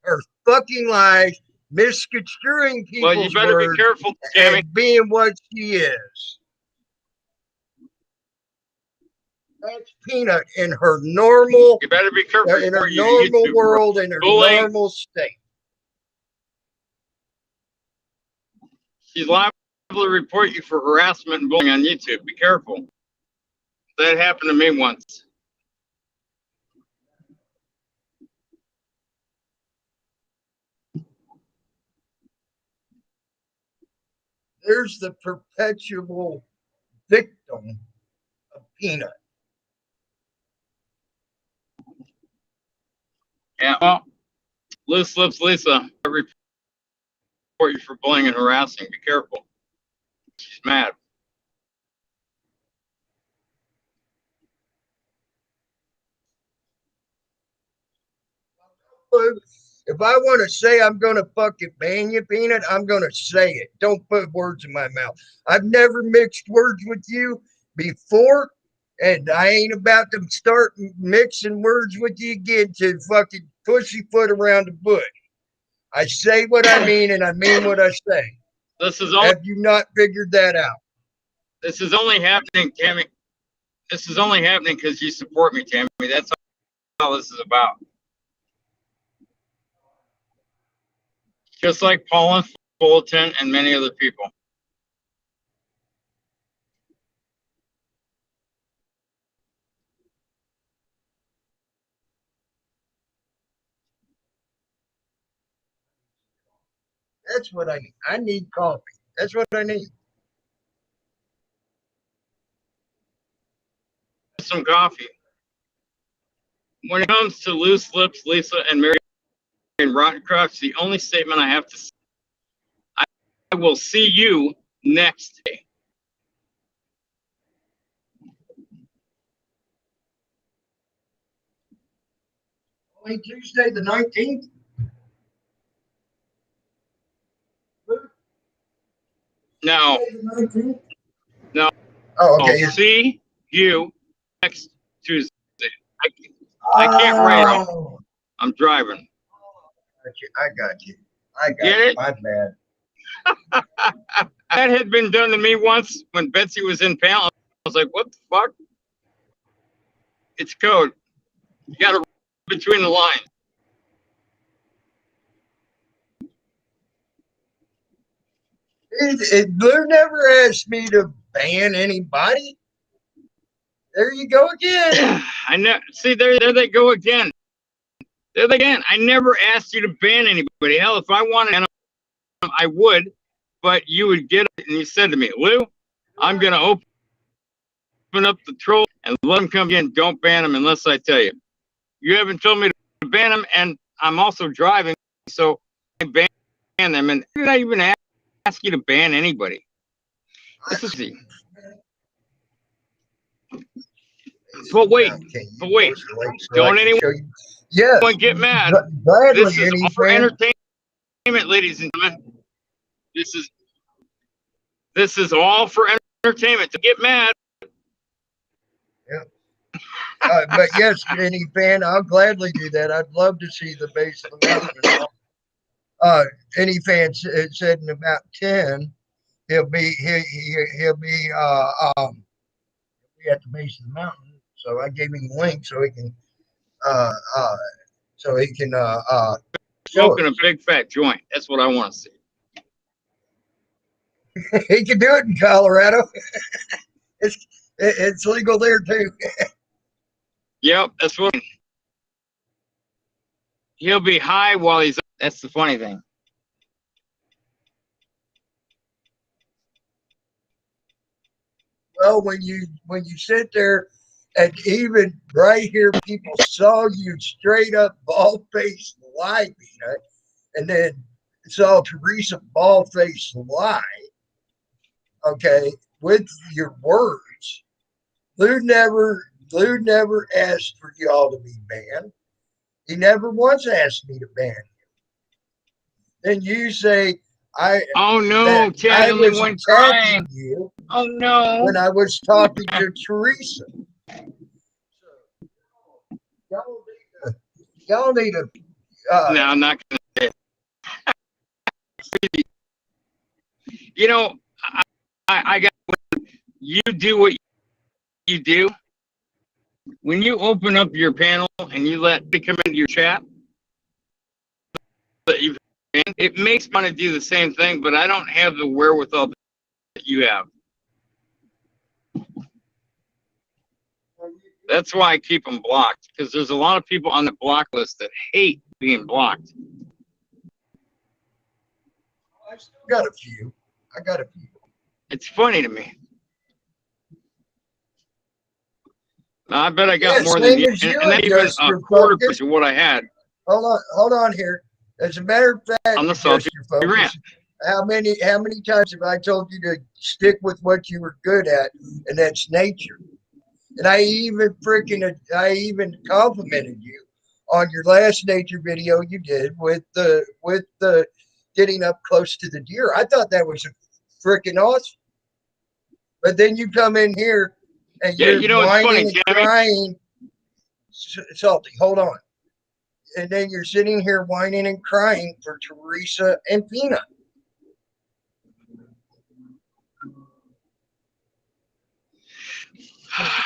Her fucking lies, misconstruing people's Well, you better words, be careful, Tammy. and being what she is. That's Peanut in her normal. You better be careful in her normal world, in her normal state. She's liable to report you for harassment and bullying on YouTube. Be careful. That happened to me once. There's the perpetual victim of Peanut. Yeah, well, Loose Lips Lisa, I report you for bullying and harassing. Be careful. She's mad. If I want to say I'm going to fucking ban you, Peanut, I'm going to say it. Don't put words in my mouth. I've never mixed words with you before, and I ain't about to start mixing words with you again to fucking pussyfoot around the bush. I say what I mean, and I mean what I say. Have you not figured that out? This is only happening, Tammy. This is only happening because you support me, Tammy. That's all this is about. Just like Paula Fulton and many other people. That's what I need. I need coffee. That's what I need. Some coffee. When it comes to Loose Lips, Lisa, and Mary Rottencroft, the only statement I have to say, I will see you next day. Only Tuesday the 19th? No. No. Oh, okay. I'll see you next Tuesday. I can't write. I'm driving. I got you. Get it? My bad. That had been done to me once when Betsy was in panel. I was like, what the fuck? It's code. You got to read between the lines. Blue never asked me to ban anybody. There you go again. I know. See, there they go again. There they again. I never asked you to ban anybody. Hell, if I wanted, I would, but you would get it. And you said to me, Lou, I'm going to open up the troll and let them come in. Don't ban them unless I tell you. You haven't told me to ban them, and I'm also driving, so I ban them. And did I even ask you to ban anybody? This is easy. But wait, don't anyone get mad. This is all for entertainment, ladies and gentlemen. This is all for entertainment. To get mad. Yeah. But yes, any fan, I'll gladly do that. I'd love to see the base of the mountain. Any fan said in about 10, he'll be at the base of the mountain. So I gave him the link so he can smoking a big fat joint. That's what I want to see. He can do it in Colorado. It's legal there too. Yep, that's what. He'll be high while he's. That's the funny thing. Well, when you sit there, and even right here, people saw you straight up bald faced lie, Peanut, and then saw Teresa Ballface lie, okay, with your words. Lou never asked for y'all to be banned. He never once asked me to ban you. Then you say Oh no, that Chad I only was went attacking crying. you Oh no. when I was talking to Teresa. Y'all need to, y'all need to No, I'm not gonna say it. You know, I got you do what you do. When you open up your panel and you let me come into your chat, it makes me want to do the same thing, but I don't have the wherewithal that you have. That's why I keep them blocked, because there's a lot of people on the block list that hate being blocked. I still got a few. I got a few. It's funny to me. I bet I got more than you, and not even a quarter of what I had. Hold on here. As a matter of fact, on the Salty Rant. How many times have I told you to stick with what you were good at, and that's nature? And I even complimented you on your last nature video you did with the getting up close to the deer. I thought that was freaking awesome. But then you come in here and you're whining and crying. Salty, hold on. And then you're sitting here whining and crying for Teresa and Peanut.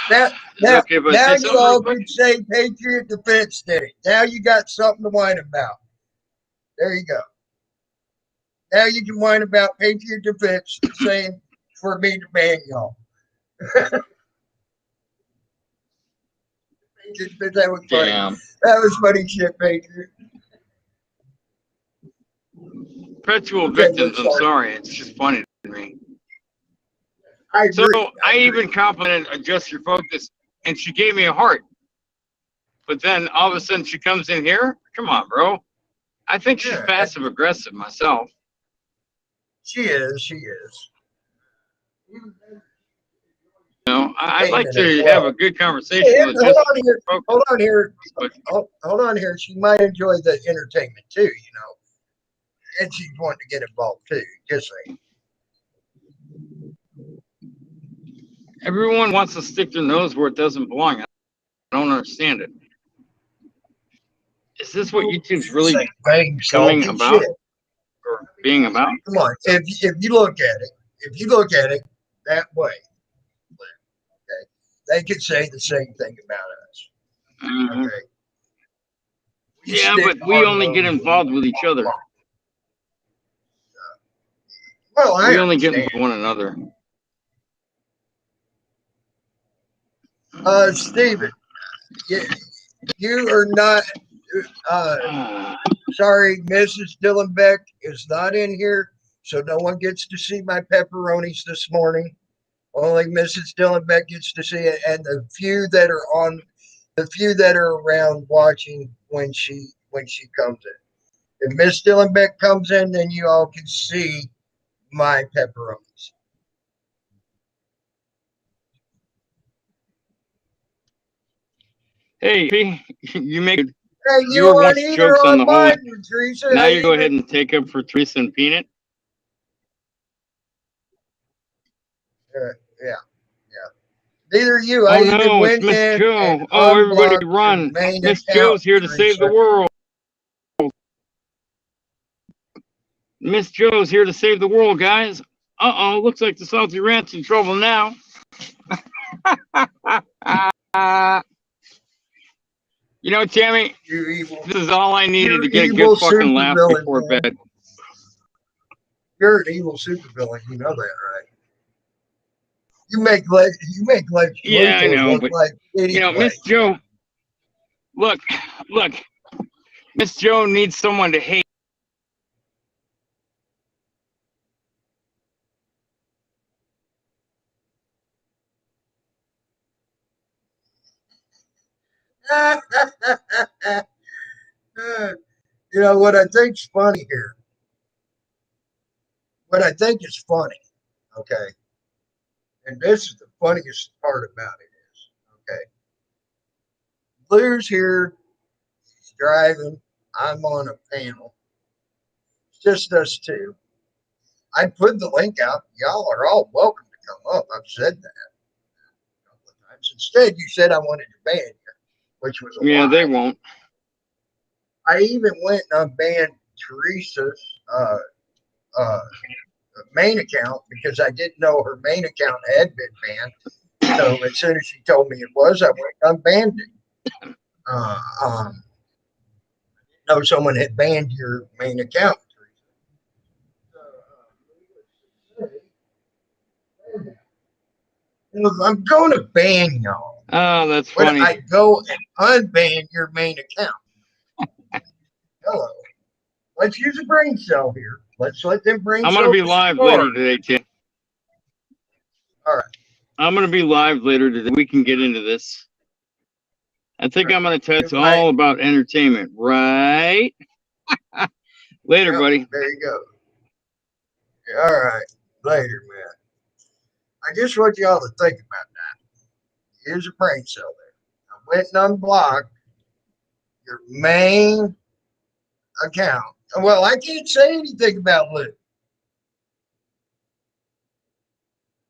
Now you all could say Patriot Defense Day. Now you got something to whine about. There you go. Now you can whine about Patriot Defense saying for me to ban y'all. That was funny. Damn. That was funny shit, Patriot. Perpetual victims, I'm sorry. It's just funny to me. I agree. So I even complimented Adjust Your Focus, and she gave me a heart. But then all of a sudden she comes in here. Come on, bro. I think she's passive aggressive myself. She is. You know, I'd like to have a good conversation with hold on here. She might enjoy the entertainment too, and she's wanting to get involved too. Just saying. Everyone wants to stick their nose where it doesn't belong. I don't understand it. Is this what YouTube's really coming about or being about? Come on, if you look at it that way, okay, they could say the same thing about us. Mm-hmm. Okay. Yeah, but we only get involved with each other. Well, we only get with one another. Steven, you are not. Sorry, Mrs. Dillenbeck is not in here, so no one gets to see my pepperonis this morning. Only Mrs. Dillenbeck gets to see it, and the few that are around watching when she comes in. If Miss Dillenbeck comes in, then you all can see my pepperonis. Hey, you make hey, you were once jokes on the whole. Teresa. Now you go ahead and take up for Teresa and Peanut. Yeah. Neither you. Oh no, it's Miss Joe. Oh, everybody run! Miss Joe's here to save the world. Miss Joe's here to save the world, guys. Looks like the Salty Rant's in trouble now. You know, Tammy, this is all I needed to get a good fucking laugh before bed. You're an evil supervillain, you know that, right? You make life. Yeah, I know, but Miss Joe. Look, Miss Joe needs someone to hate. You know what I think's funny here what I think is funny, okay, and this is the funniest part about it is, okay, Lou's here, he's driving, I'm on a panel, it's just us two. I put the link out. Y'all are all welcome to come up. I've said that a couple of times. Instead, you said I wanted to ban you, which was a Yeah, they lie. won't. I even went and banned Teresa's uh, uh, main account because I didn't know her main account had been banned. So as soon as she told me it was, I went and unbanned it. Uh, um, know someone had banned your main account. I'm going to ban y'all. Oh, that's When funny. I go and unban your main account. Hello. Let's use a brain cell here. Let's let them brain I'm gonna cells be live later start. today, Tim. All right. I'm gonna be live later today. We can get into this. I think I'm gonna tell it's all about entertainment, right? Later, Yep, buddy. there you go. All right. Later, man. I just want y'all to think about that. Here's a brain cell there. I went and unblocked your main account. Well, I can't say anything about Lou.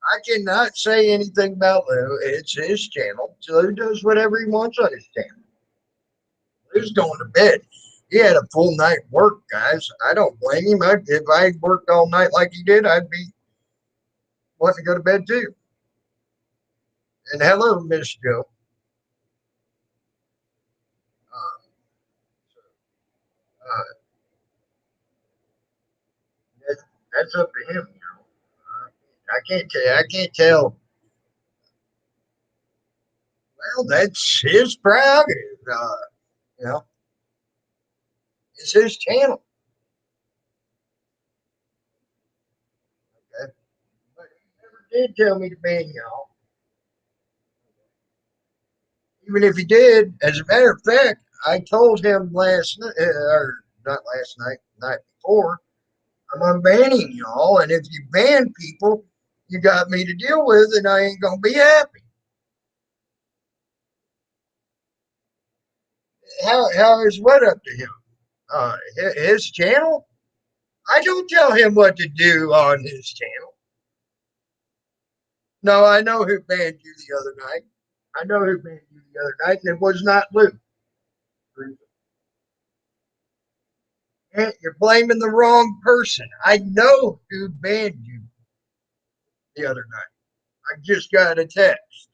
I cannot say anything about Lou. It's his channel. Lou does whatever he wants on his channel. Lou's going to bed. He had a full night work, guys. I don't blame him. If I worked all night like he did, I'd be wanting to go to bed too. And hello, Miss Joe. Uh, uh, that, that's up to him. You know. I can't tell. I can't tell. Well, that's his prerogative. You know, it's his channel. Okay? But he never did tell me to ban y'all. Even if he did, as a matter of fact, I told him last night, or not last night, night before, I'm unbanning y'all, and if you ban people, you got me to deal with, and I ain't gonna be happy. How is what up to him? His channel? I don't tell him what to do on his channel. No, I know who banned you the other night. I know who banned you the other night, and it was not Luke. You're blaming the wrong person. I know who banned you the other night. I just got a text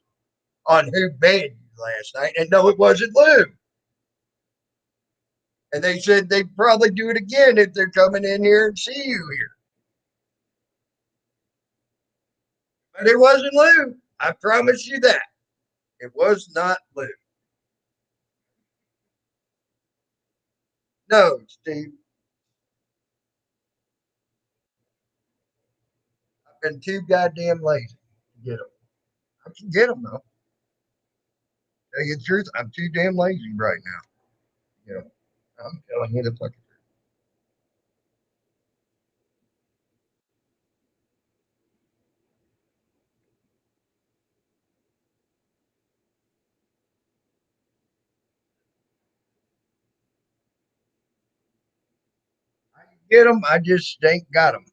on who banned you last night, and no, it wasn't Lou. And they said they'd probably do it again if they're coming in here and see you here. But it wasn't Lou. I promise you that. It was not Lou. No, Steve. I've been too goddamn lazy to get them. I can get them though. Tell you the truth, I'm too damn lazy right now. You know, I'm telling you the fucking truth. I can get them. I just ain't got them.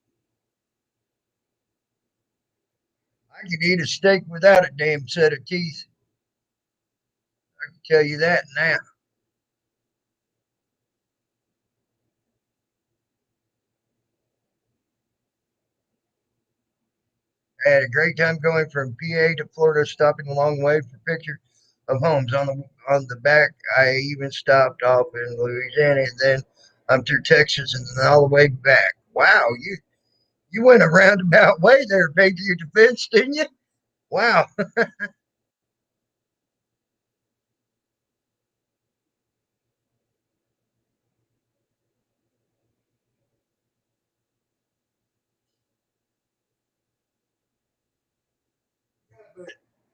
I could eat a steak without a damn set of teeth. I can tell you that now. I had a great time going from PA to Florida, stopping along the way for pictures of homes on the back. I even stopped off in Louisiana, and then I'm through Texas, and then all the way back. Wow, you went a roundabout way there, Patriot Defense, didn't you? Wow.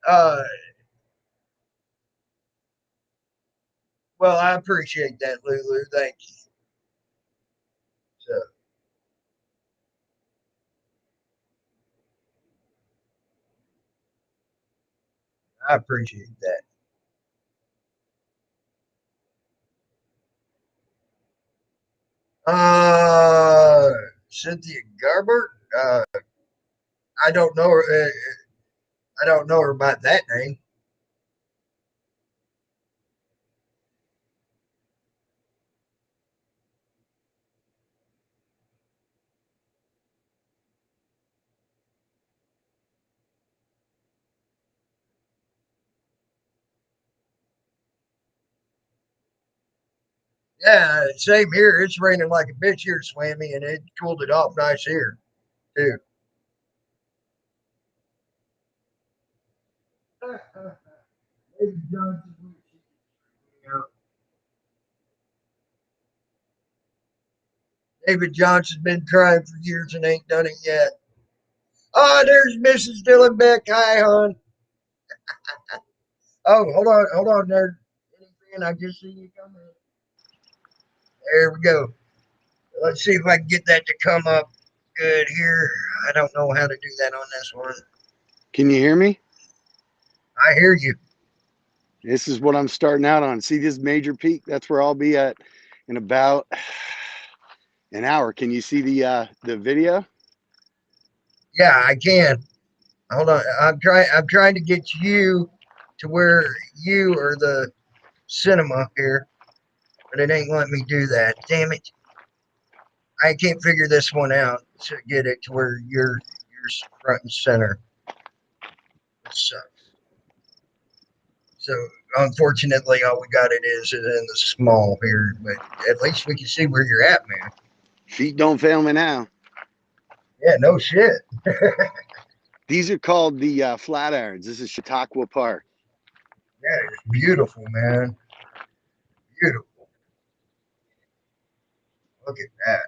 uh, well, I appreciate that, Lulu. Thank you. So, I appreciate that. Cynthia Garber. I don't know her. I don't know her by that name. Yeah, same here. It's raining like a bitch here, Swammy, and it cooled it off nice here, too. David Johnson's been trying for years and ain't done it yet. Oh, there's Mrs. Dylan Beck. Hi, hon. Oh, hold on there. I just see you coming. There we go. Let's see if I can get that to come up good here. I don't know how to do that on this one. Can you hear me? I hear you. This is what I'm starting out on. See this major peak? That's where I'll be at in about an hour. Can you see the video? Yeah, I can. Hold on. I'm trying to get you to where you are the cinema here, but it ain't letting me do that. Damn it. I can't figure this one out to get it to where you're front and center. It sucks. So unfortunately, all we got it is in the small here, but at least we can see where you're at, man. Feet don't fail me now. Yeah, no shit. These are called the Flatirons. This is Chautauqua Park. Yeah, it's beautiful, man. Beautiful. Look at that.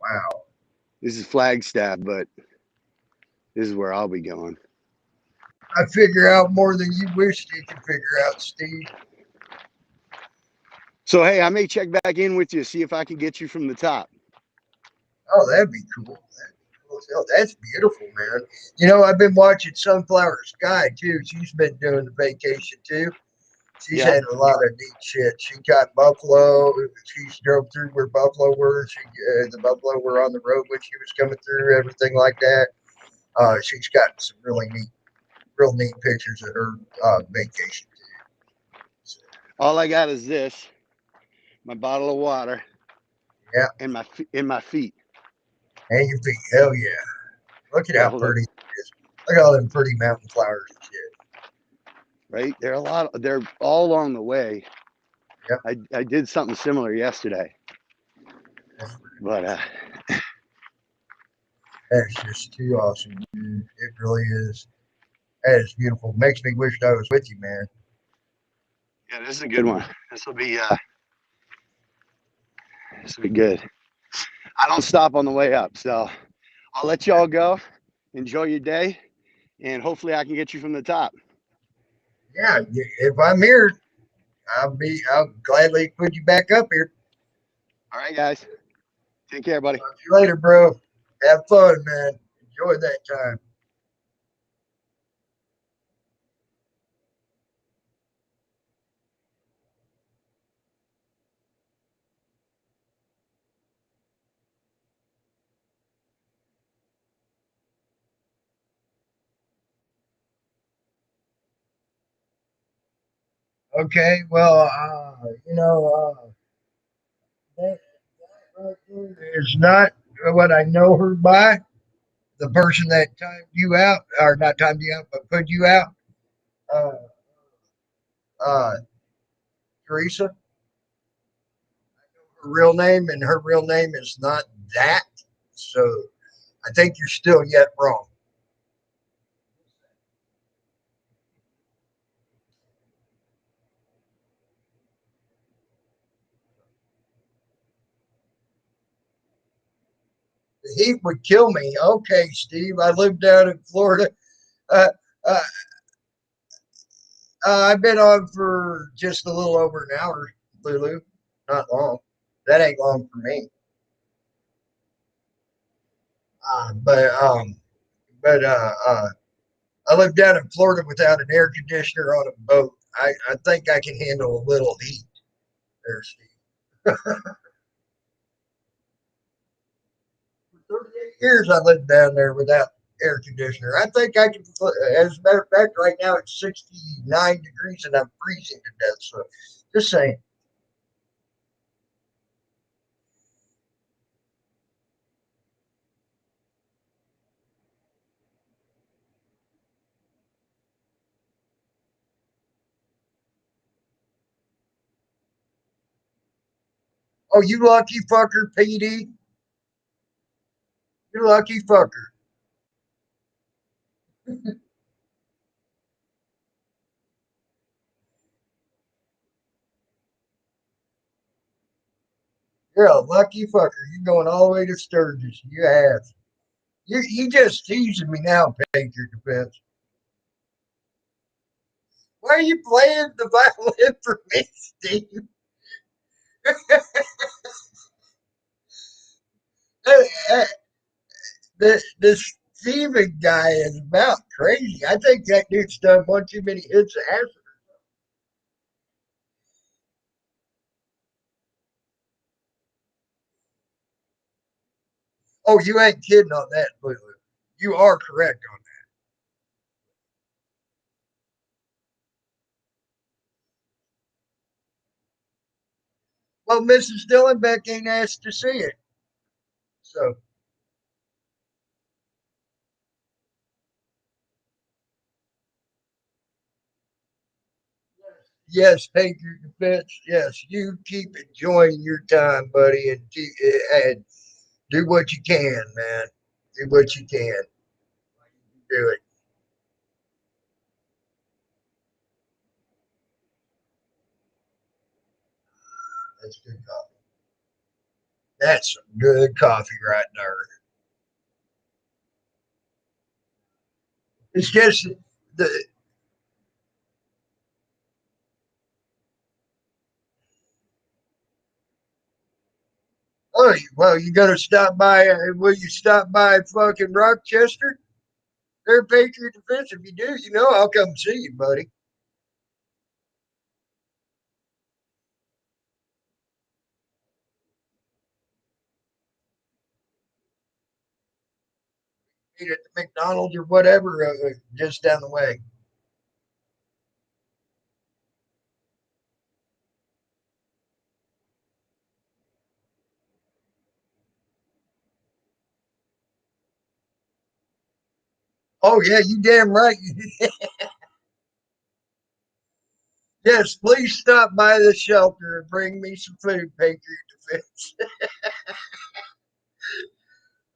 Wow. This is Flagstaff, but this is where I'll be going. I figure out more than you wished you could figure out, Steve. So, hey, I may check back in with you, see if I can get you from the top. Oh, that'd be cool. Oh, that's beautiful, man. You know, I've been watching Sunflower Sky too. She's been doing the vacation too. She's had a lot of neat shit. She got buffalo. She drove through where buffalo were. The buffalo were on the road when she was coming through. Everything like that. She's got some real neat pictures of her vacation too. So, all I got is this, my bottle of water, yeah, and my feet. and your feet. Hell yeah! Look at Yeah, how hold pretty on. it is. Look at all them pretty mountain flowers and shit. Right? They're all along the way. Yeah, I did something similar yesterday. But that's just too awesome, dude. It really is. That is beautiful. Makes me wish I was with you, man. yeah, this is a good one. This will be good. I don't stop on the way up, so I'll let y'all go. Enjoy your day, and hopefully I can get you from the top. Yeah, if I'm here, I'll gladly put you back up here. All right, guys. Take care, buddy. Talk to you later, bro. Have fun, man. Enjoy that time. Okay, well, that right there is not what I know her by. The person that timed you out, or not timed you out, but put you out, uh, uh, Teresa. Her real name, and her real name is not that. So I think you're still yet wrong. The heat would kill me. Okay, Steve. I live down in Florida. Uh, uh, I've been on for just a little over an hour, Lulu. Not long. That ain't long for me. Uh, but um, but I live down in Florida without an air conditioner on a boat. I think I can handle a little heat there, Steve. For 38 years I lived down there without air conditioner. I think I can, as a matter of fact, right now it's 69 degrees and I'm freezing to death. So just saying. Oh, you lucky fucker, PD. You lucky fucker. You're a lucky fucker. You're going all the way to Sturgis. You have. You just teasing me now, Patriot Defense. Why are you playing the violin for me, Steve? This Steven guy is about crazy. I think that dude's done one too many hits of acid. Oh, you ain't kidding on that, Lulu. You are correct on that. Well, Mrs. Dillenbeck ain't asked to see it. So, yes, Patriot Defense. Yes, you keep enjoying your time, buddy, and do what you can, man. Do what you can. Do it. That's good coffee. That's some good coffee right there. It's just the oh well, you gotta stop by. Will you stop by fucking Rochester? They're Patriot Defense. If you do, you know I'll come see you, buddy. Eat at the McDonald's or whatever, just down the way. Oh yeah, you damn right. Yes, please stop by the shelter and bring me some food, Patriot Defense.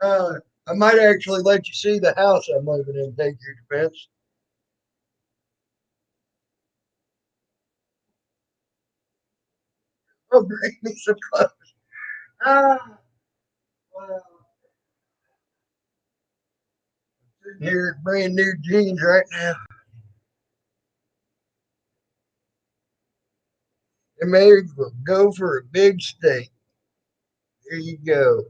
Uh, I might actually let you see the house I'm living in, Patriot Defense. Oh, bring me some clothes. Ah, well, I'm sitting here in brand new jeans right now. And maybe we'll go for a big steak. There you go.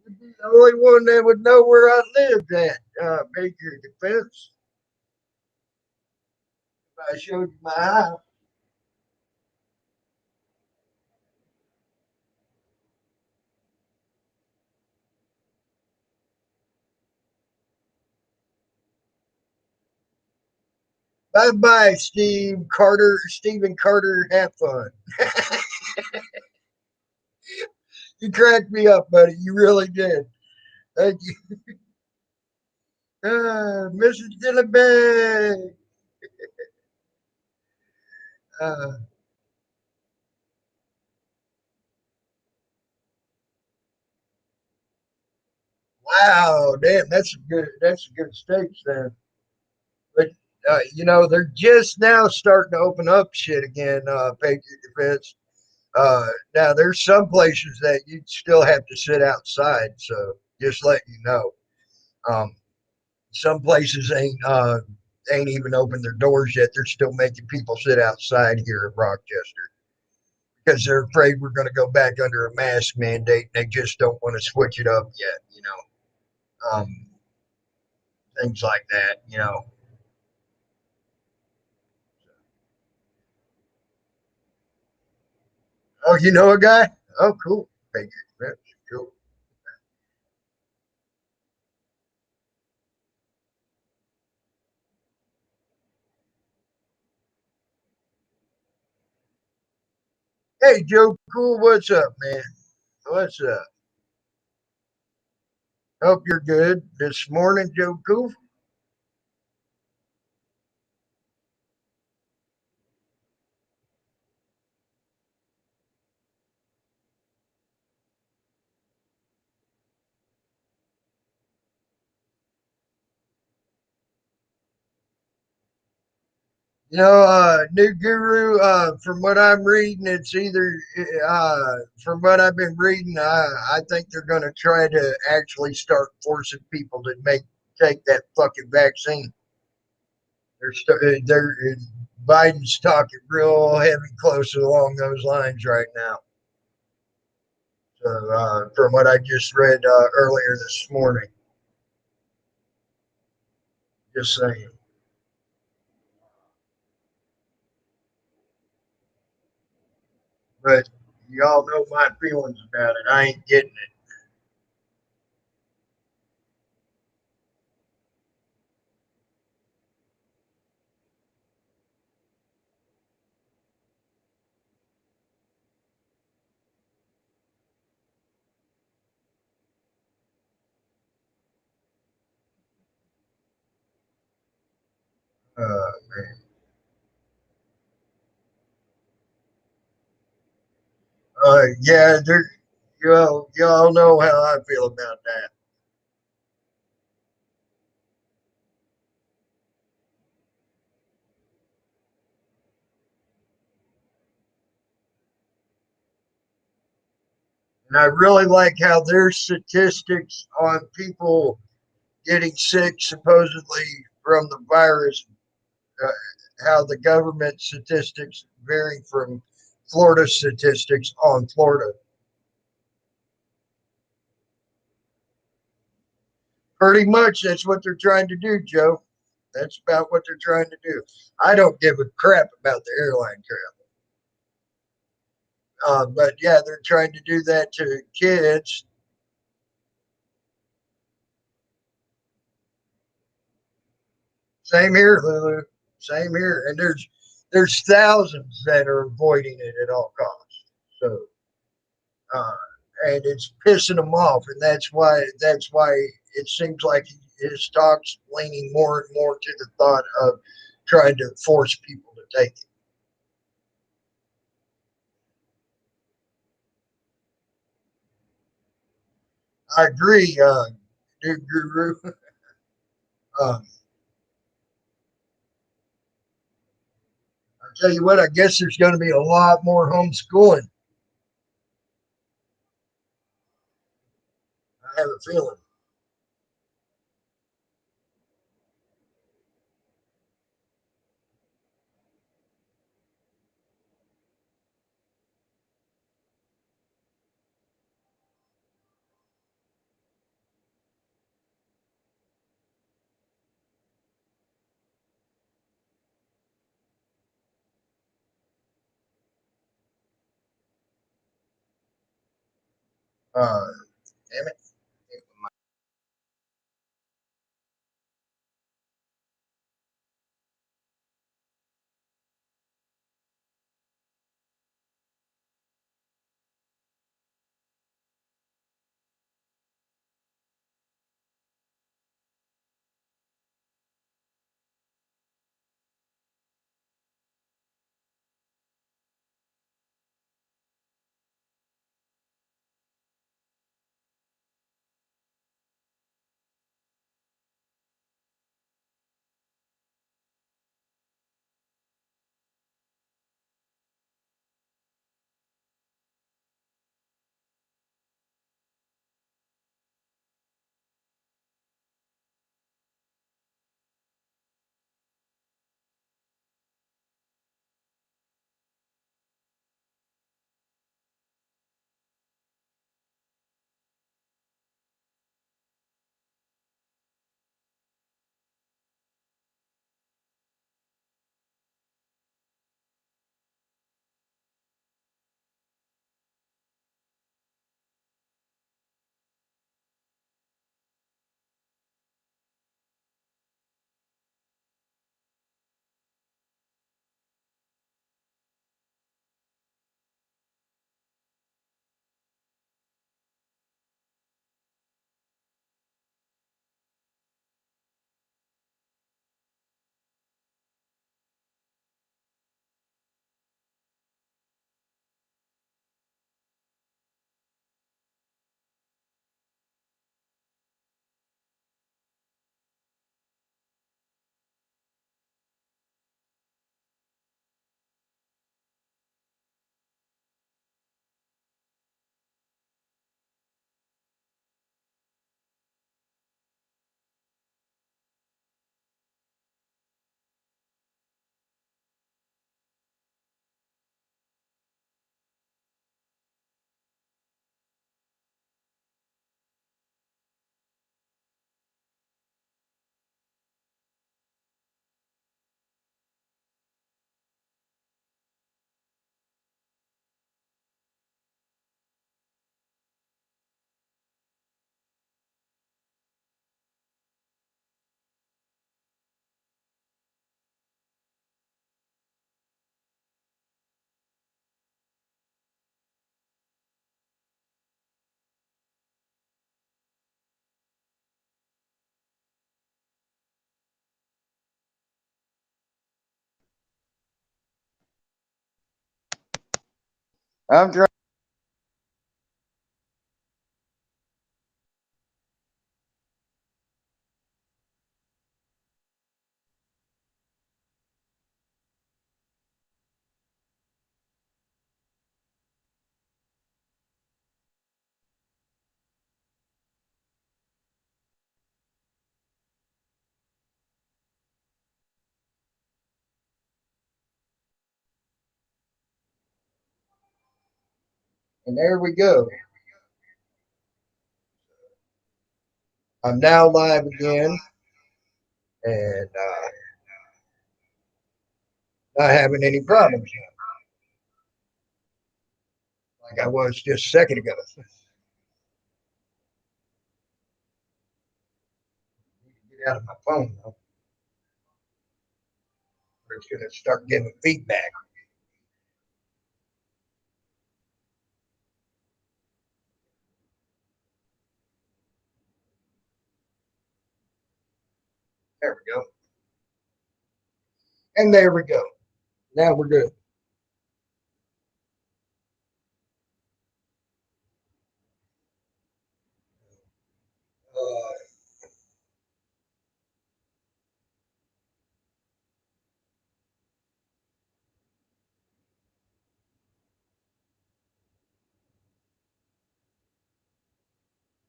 You'd be the only one that would know where I lived at, Patriot Defense. If I showed you my house. Bye bye, Stephen Carter. Have fun. You cracked me up, buddy. You really did. Thank you. Mrs. Dillabay. Uh, wow, damn, that's a good steaks there. But they're just now starting to open up shit again, Patriot Defense. Now there's some places that you still have to sit outside, so just let you know. Um, some places ain't even opened their doors yet. They're still making people sit outside here in Rochester because they're afraid we're going to go back under a mask mandate. They just don't want to switch it up yet, things like that. Oh, you know a guy? Oh, cool. Patriot. That's cool. Hey, Joe Cool, what's up, man? What's up? Hope you're good this morning, Joe Cool. New Guru, from what I'm reading, it's either, from what I've been reading, I think they're going to try to actually start forcing people to take that fucking vaccine. Biden's talking real heavy, close along those lines right now. So, from what I just read earlier this morning, just saying. But y'all know my feelings about it. I ain't getting it. Man. Yeah, y'all know how I feel about that. And I really like how their statistics on people getting sick supposedly from the virus, uh, how the government statistics vary from Florida statistics on Florida. Pretty much that's what they're trying to do, Joe. That's about what they're trying to do. I don't give a crap about the airline travel. But yeah, they're trying to do that to kids. Same here, Lulu. Same here. And there's thousands that are avoiding it at all costs. So uh, and it's pissing them off, and that's why it seems like his talks leaning more and more to the thought of trying to force people to take it. I agree, new guru. um, I tell you what, I guess there's going to be a lot more homeschooling. I have a feeling. Uh, Damn it. I'm trying. And there we go. I'm now live again and not having any problems like I was just a second ago. Get out of my phone though. It's going to start giving feedback. There we go. And there we go. Now we're good. Uh,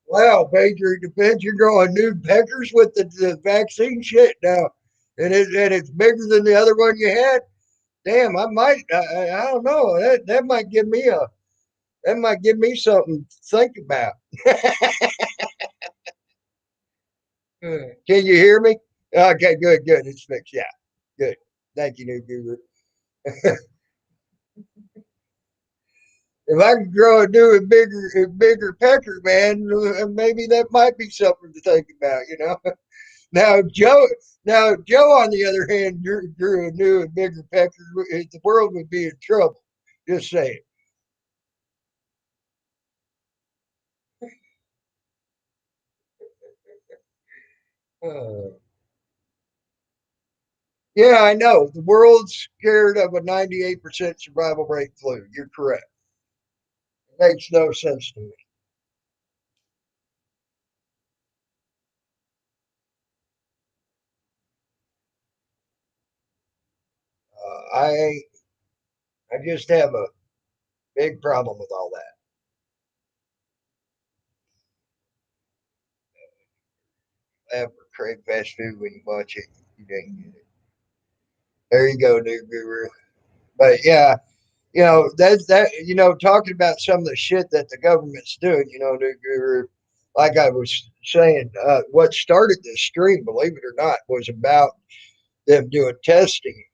wow, Pager, it depends. You're growing new peckers with the vaccine shit now. And it's bigger than the other one you had. Damn, I might. I don't know. That might give me something to think about. Can you hear me? Okay, good. It's fixed. Yeah, good. Thank you, new guru. If I could grow a new and bigger pecker, man, maybe that might be something to think about. Now Joe, on the other hand, grew a new and bigger pecker. The world would be in trouble. Just saying. Uh, yeah, I know. The world's scared of a 98% survival rate flu. You're correct. It makes no sense to me. I just have a big problem with all that. Laugh or crave fast food when you watch it. You didn't get it. There you go, new guru. But yeah, that's that. Talking about some of the shit that the government's doing. New guru. Like I was saying, what started this stream, believe it or not, was about them doing testing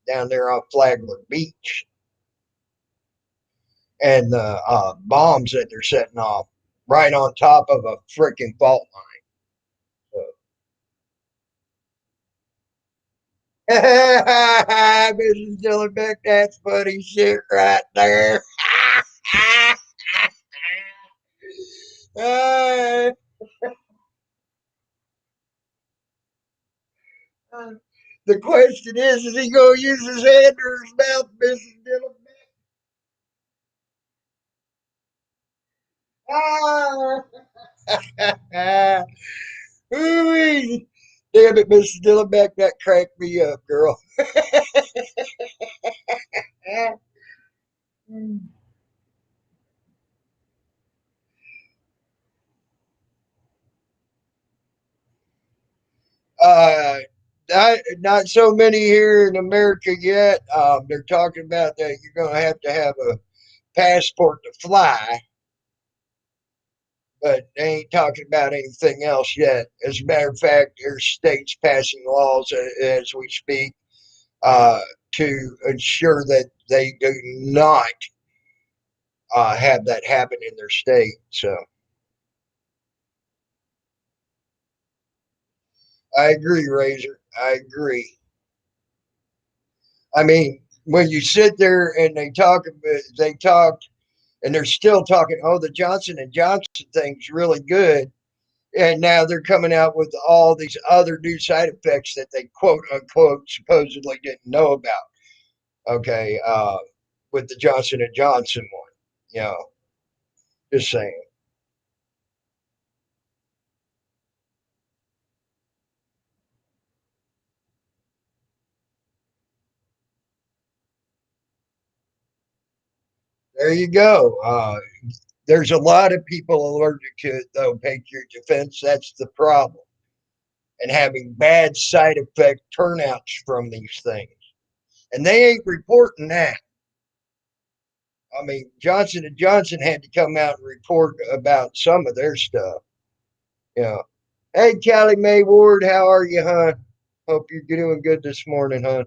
down there on Flagler Beach and the bombs that they're setting off right on top of a freaking fault line. Mrs. Dillonbeck, that's funny shit right there. uh, the question is he going to use his hand or his mouth, Mrs. Dillonbeck? Ah, ooh, damn it, Mrs. Dillonbeck, that cracked me up, girl. Uh, not so many here in America yet. They're talking about that you're going to have a passport to fly, but they ain't talking about anything else yet. As a matter of fact, there's states passing laws as we speak uh, to ensure that they do not have that happen in their state. So I agree, Razor. I agree. I mean, when you sit there and they talk and they're still talking, oh, the Johnson and Johnson thing's really good. And now they're coming out with all these other new side effects that they quote unquote supposedly didn't know about. Okay, with the Johnson and Johnson one. You know, just saying. There you go. There's a lot of people allergic to it, though. Patriot Defense. That's the problem, and having bad side effect turnouts from these things, and they ain't reporting that. I mean, Johnson and Johnson had to come out and report about some of their stuff. You know, hey, Callie Mae Ward, how are you, hon? Hope you're doing good this morning, hon.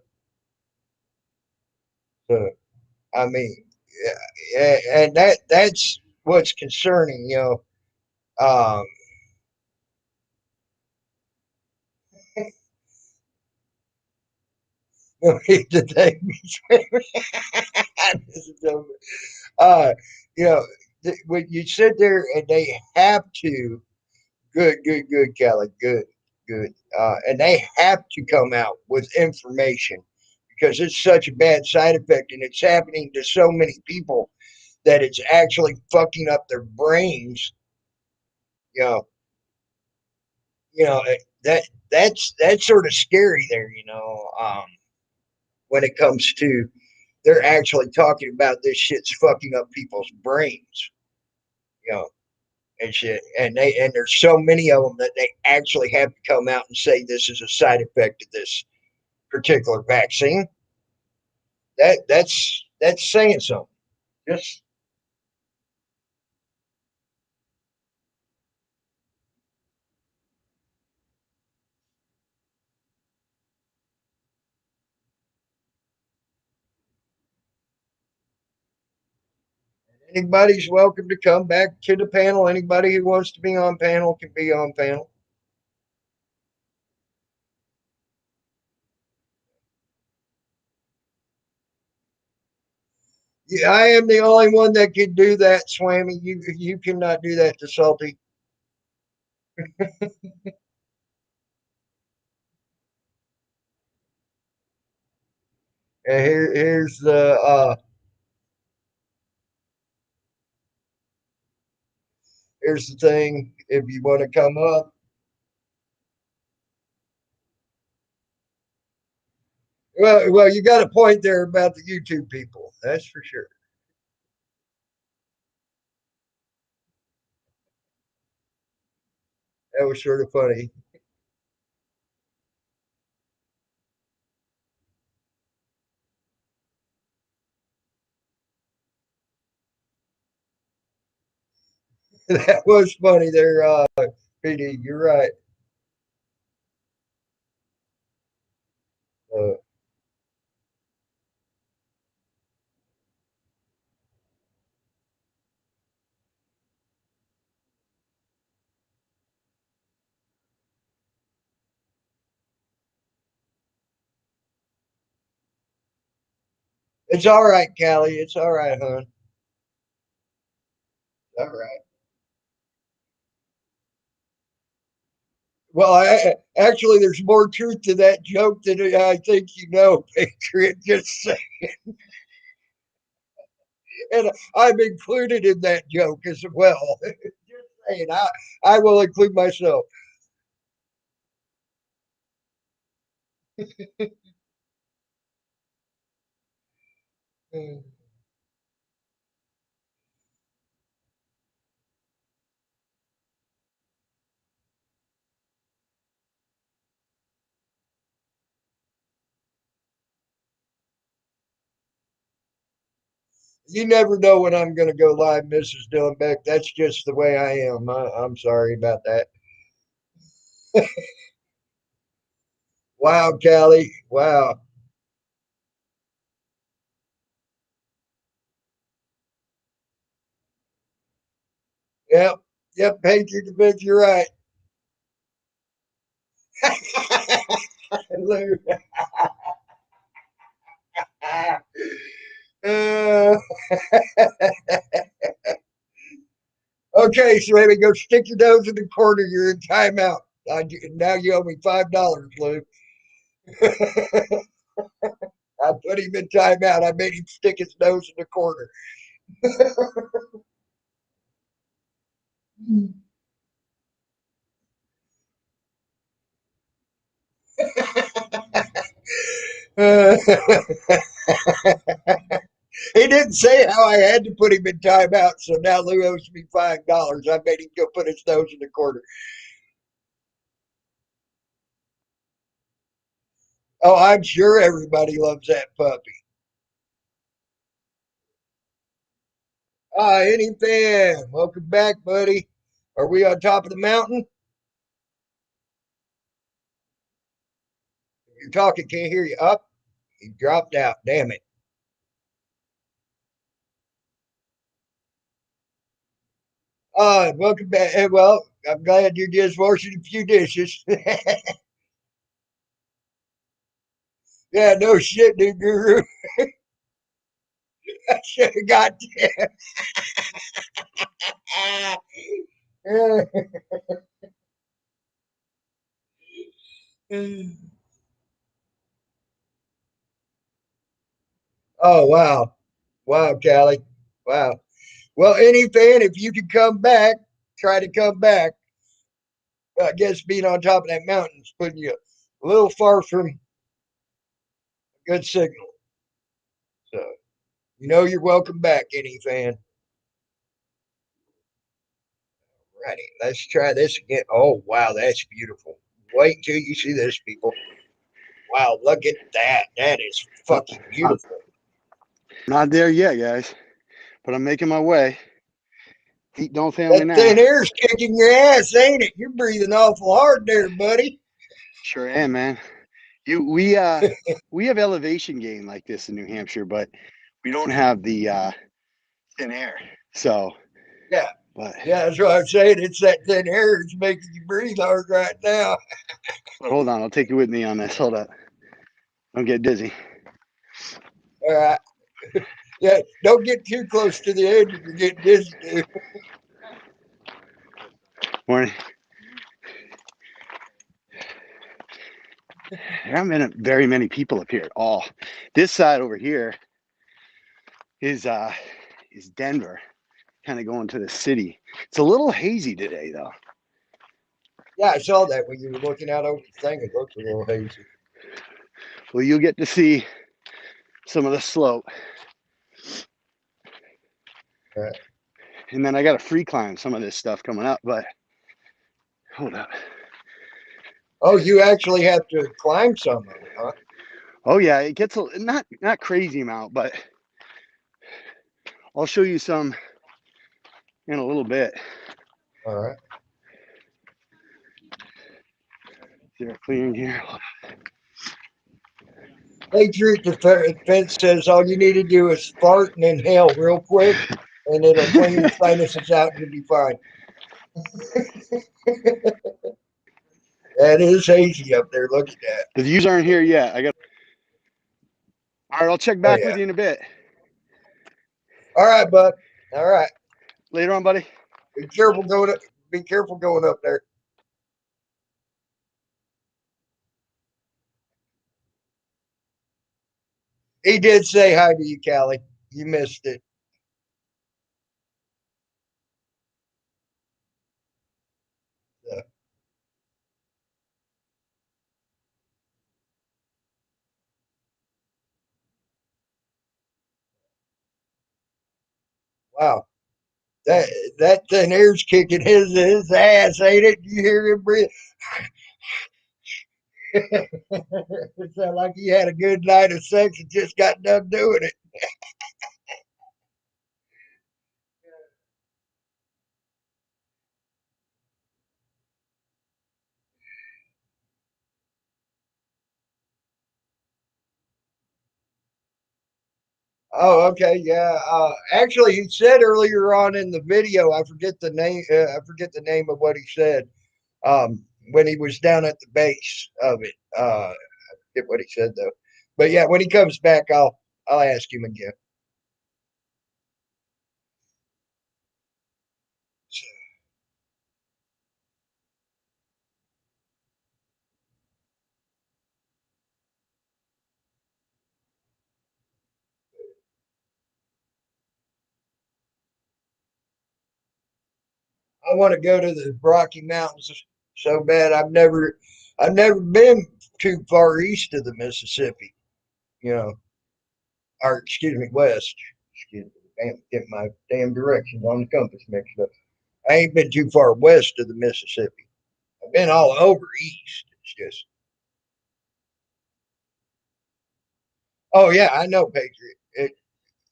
So, I mean, yeah, and that's what's concerning. Um, the thing. uh, you know, when you sit there and they have to, good, Kelly, good, and they have to come out with information because it's such a bad side effect and it's happening to so many people that it's actually fucking up their brains. You know, that's sort of scary there. When it comes to they're actually talking about this shit's fucking up people's brains. You know, and shit. And there's so many of them that they actually have to come out and say this is a side effect of this particular vaccine. That's saying something. Just anybody's welcome to come back to the panel. Anybody who wants to be on panel can be on panel. Yeah, I am the only one that can do that, Swammy. You cannot do that to Salty. And here's the thing. If you want to come up, well, you got a point there about the YouTube people. That's for sure. That was sort of funny. That was funny there, PD. You're right. Uh, it's all right, Callie. It's all right, hon. All right. Well, actually, there's more truth to that joke than I think you know, Patriot. Just say, and I'm included in that joke as well. Just saying, I will include myself. You never know when I'm going to go live, Mrs. Dillonbeck. That's just the way I am. I'm sorry about that. Wow, Callie. Wow. Yep. Yep. Patriot defense. You're right. Uh, okay, so maybe go stick your nose in the corner. You're in timeout. Now you owe me $5, Lou. I put him in timeout. I made him stick his nose in the corner. He didn't say how I had to put him in timeout, so now Lou owes me $5. I made him go put his nose in the corner. Oh, I'm sure everybody loves that puppy. Any fan, welcome back, buddy. Are we on top of the mountain? You're talking, can't hear you. Up, you dropped out. Damn it. Welcome back. Well, I'm glad you're just washing a few dishes. Yeah, no shit, dude, guru. I should have got there. Oh wow, wow, Callie, wow. Well, any fan, if you could come back, try to come back. I guess being on top of that mountain is putting you a little far from a good signal. So you know you're welcome back, any fan. Righty, let's try this again. Oh wow, that's beautiful. Wait until you see this, people. Wow, look at that. That is fucking I'm beautiful. not there yet, guys, but I'm making my way. Heat don't fail me That now. thin air's kicking your ass, ain't it? You're breathing awful hard there, buddy. Sure am, man. We have elevation gain like this in New Hampshire, but we don't have the thin air. So, Yeah. but Yeah, that's what I'm saying. It's that thin air that's making you breathe hard right now. hold on, I'll take you with me on this. Hold up. Don't get dizzy. All right. Yeah, don't get too close to the edge if you're getting dizzy, dude. Morning. There haven't been very many people up here at all. This side over here is Denver, kind of going to the city. It's a little hazy today though. Yeah, I saw that when you were looking out over the thing. It looked a little hazy. Well, you'll get to see some of the slope. All right. And then I got to free climb some of this stuff coming up, but hold up. Oh, you actually have to climb some of it, huh? Oh yeah, it gets a not crazy amount, but I'll show you some in a little bit. All right. Is there clearing here? Patriot Defense says all you need to do is fart and inhale real quick, and it'll clean your sinuses out and you'll be fine. That is hazy up there. Look at that. The views aren't here yet. I got. All right, I'll check Oh, back yeah. with you in a bit. All right, bud. All right. Later on, buddy. Be careful going up. Be careful going up there. He did say hi to you, Callie. You missed it. So, wow. That that thin air's kicking his ass, ain't it? You hear him breathe? It sounds like he had a good night of sex and just got done doing it. Oh, okay, yeah. Actually, he said earlier on in the video, I forget the name. I forget the name of what he said. When he was down at the base of it. I forget what he said though. But yeah, when he comes back, I'll ask him again. I want to go to the Rocky Mountains so bad. I've never been too far east of the Mississippi. You know, or excuse me, west. Excuse me, damn, get my damn directions on the compass mixed up. I ain't been too far west of the Mississippi. I've been all over east. It's just, oh yeah, I know, Patriot.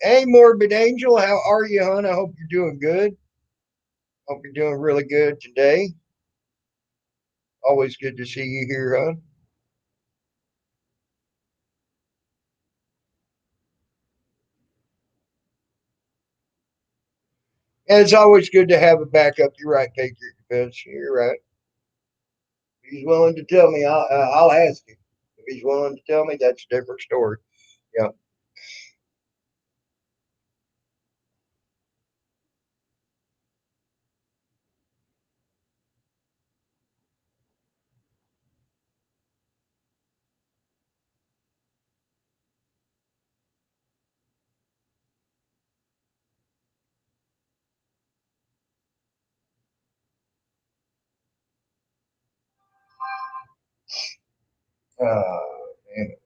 Hey, Morbid Angel, how are you, hon? I hope you're doing good. Hope you're doing really good today. Always good to see you here, hon. And it's always good to have a backup. You're right, Patriot Defense. You're right. If he's willing to tell me, I'll ask him. If he's willing to tell me, that's a different story. Yeah. Damn it.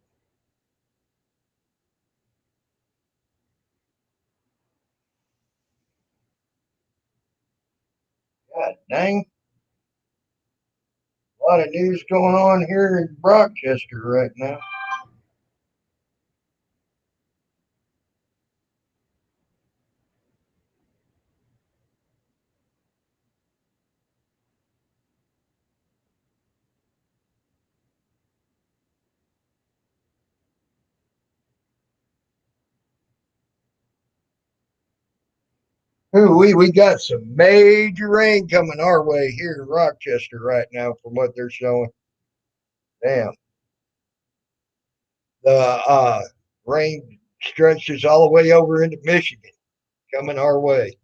God dang. A lot of news going on here in Rochester right now. Ooh, we got some major rain coming our way here in Rochester right now, from what they're showing. Damn, the rain stretches all the way over into Michigan, coming our way.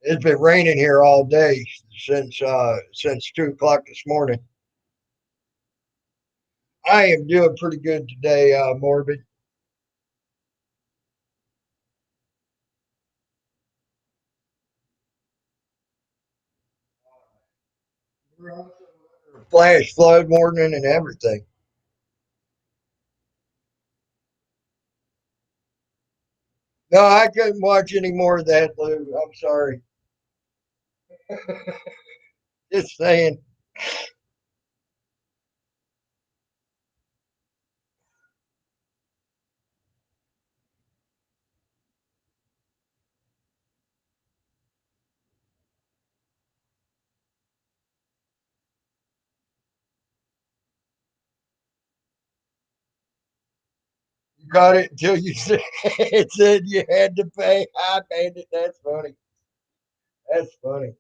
It's been raining here all day since 2 o'clock this morning. I am doing pretty good today, Morbid. Flash flood warning and everything. No, I couldn't watch any more of that, Lou. I'm sorry. Just saying. You got it until you said it said you had to pay. I paid it. That's funny. That's funny.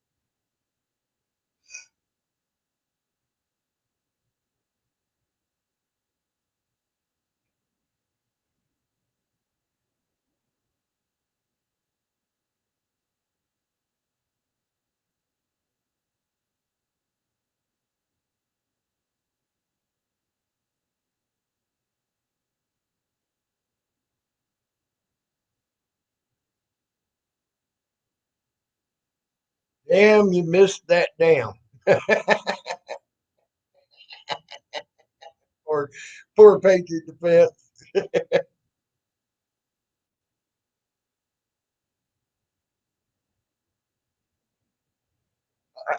Damn, you missed that damn. or poor Patriot Defense.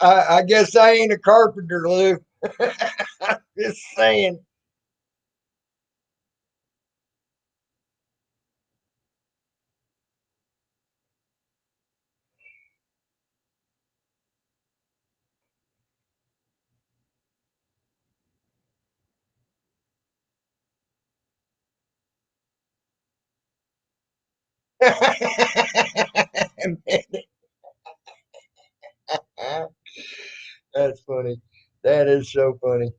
I guess I ain't a carpenter, Lou. Just saying. That's funny. That is so funny.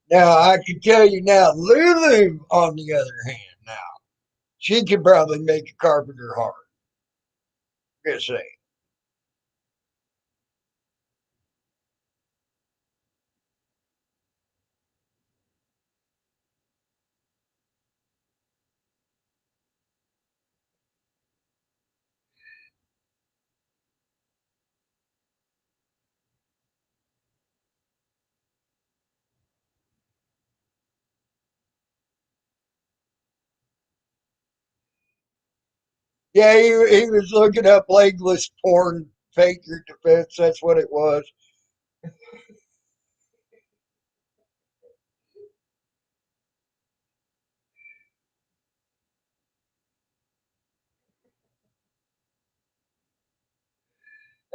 Now I can tell you now, Lulu, on the other hand, now she could probably make a carpenter hard. Just saying. Yeah, he was looking up legless porn, fake your defense. That's what it was.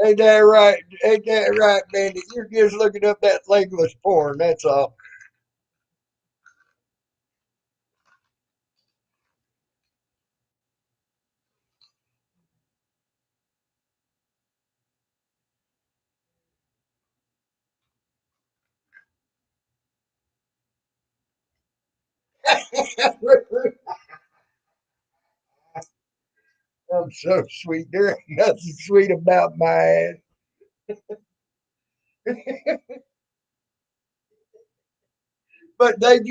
Ain't that right? Ain't that right, Bandit? You're just looking up that legless porn. That's all. I'm so sweet. There ain't nothing sweet about my ass. But thank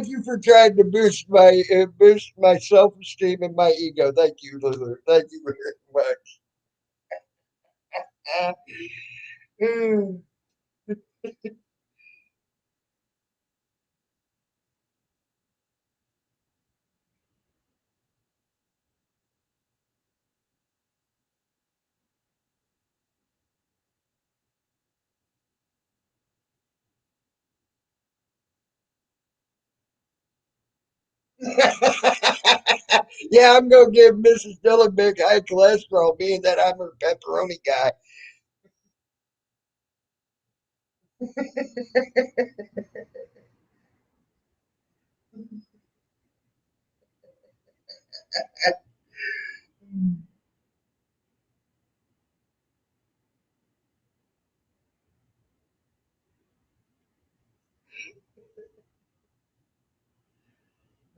you for trying to boost my self esteem and my ego. Thank you, Lulu. Thank you very much. Mm. Yeah, I'm gonna give Mrs. Dillon big high cholesterol, being that I'm her pepperoni guy.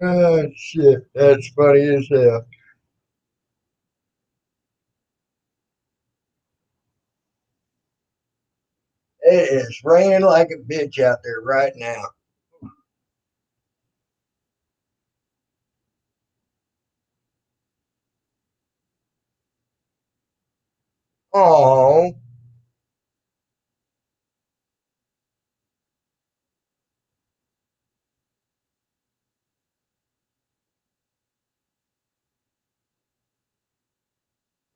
Oh shit, that's funny as hell. It is raining like a bitch out there right now. Oh,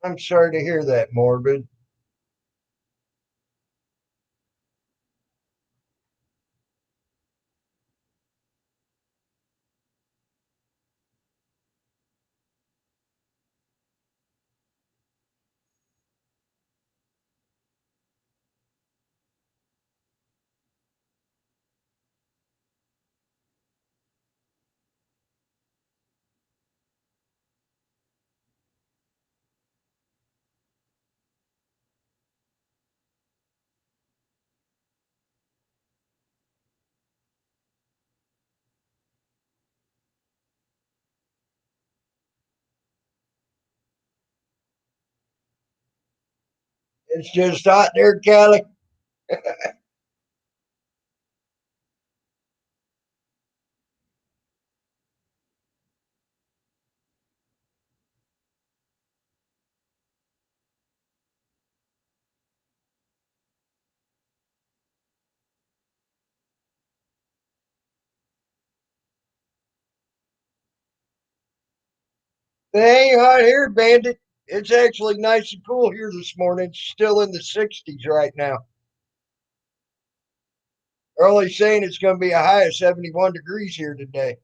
I'm sorry to hear that, Morbid. It's just hot there, Callie. It ain't hot here, Bandit. It's actually nice and cool here this morning. It's still in the 60s right now. Early saying it's going to be a high of 71 degrees here today.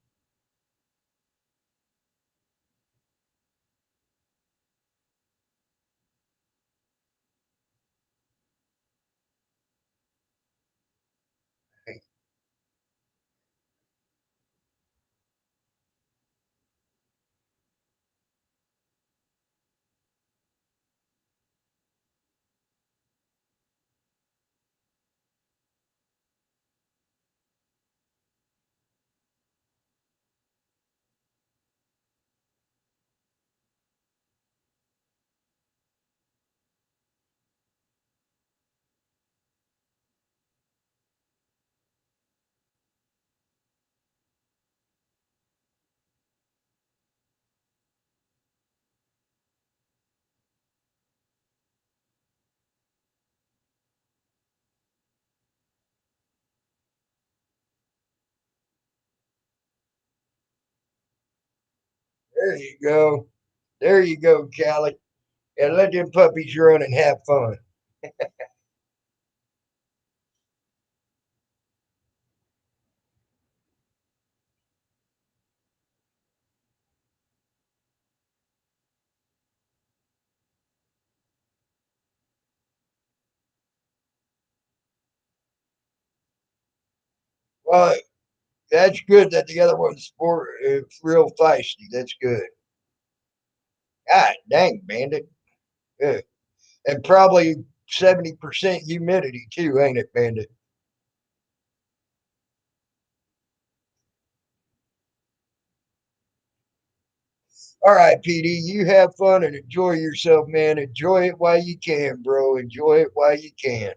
There you go. There you go, Callie. And let them puppies run and have fun. Well, that's good that the other one's real feisty. That's good. God dang, Bandit. Good. And probably 70% humidity too, ain't it, Bandit? All right, PD, you have fun and enjoy yourself, man. Enjoy it while you can, bro. Enjoy it while you can.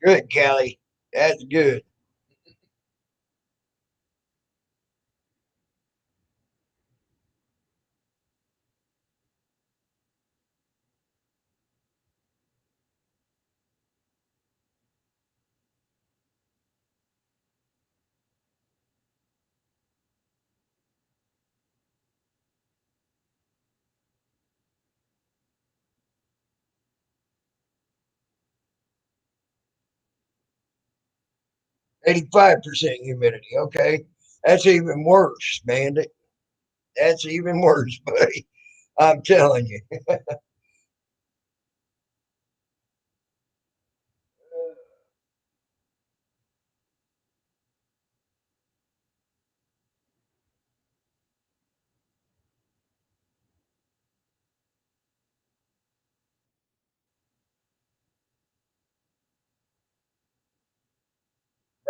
Good, Callie. That's good. 85% humidity. Okay. That's even worse, Bandit. That's even worse, buddy. I'm telling you.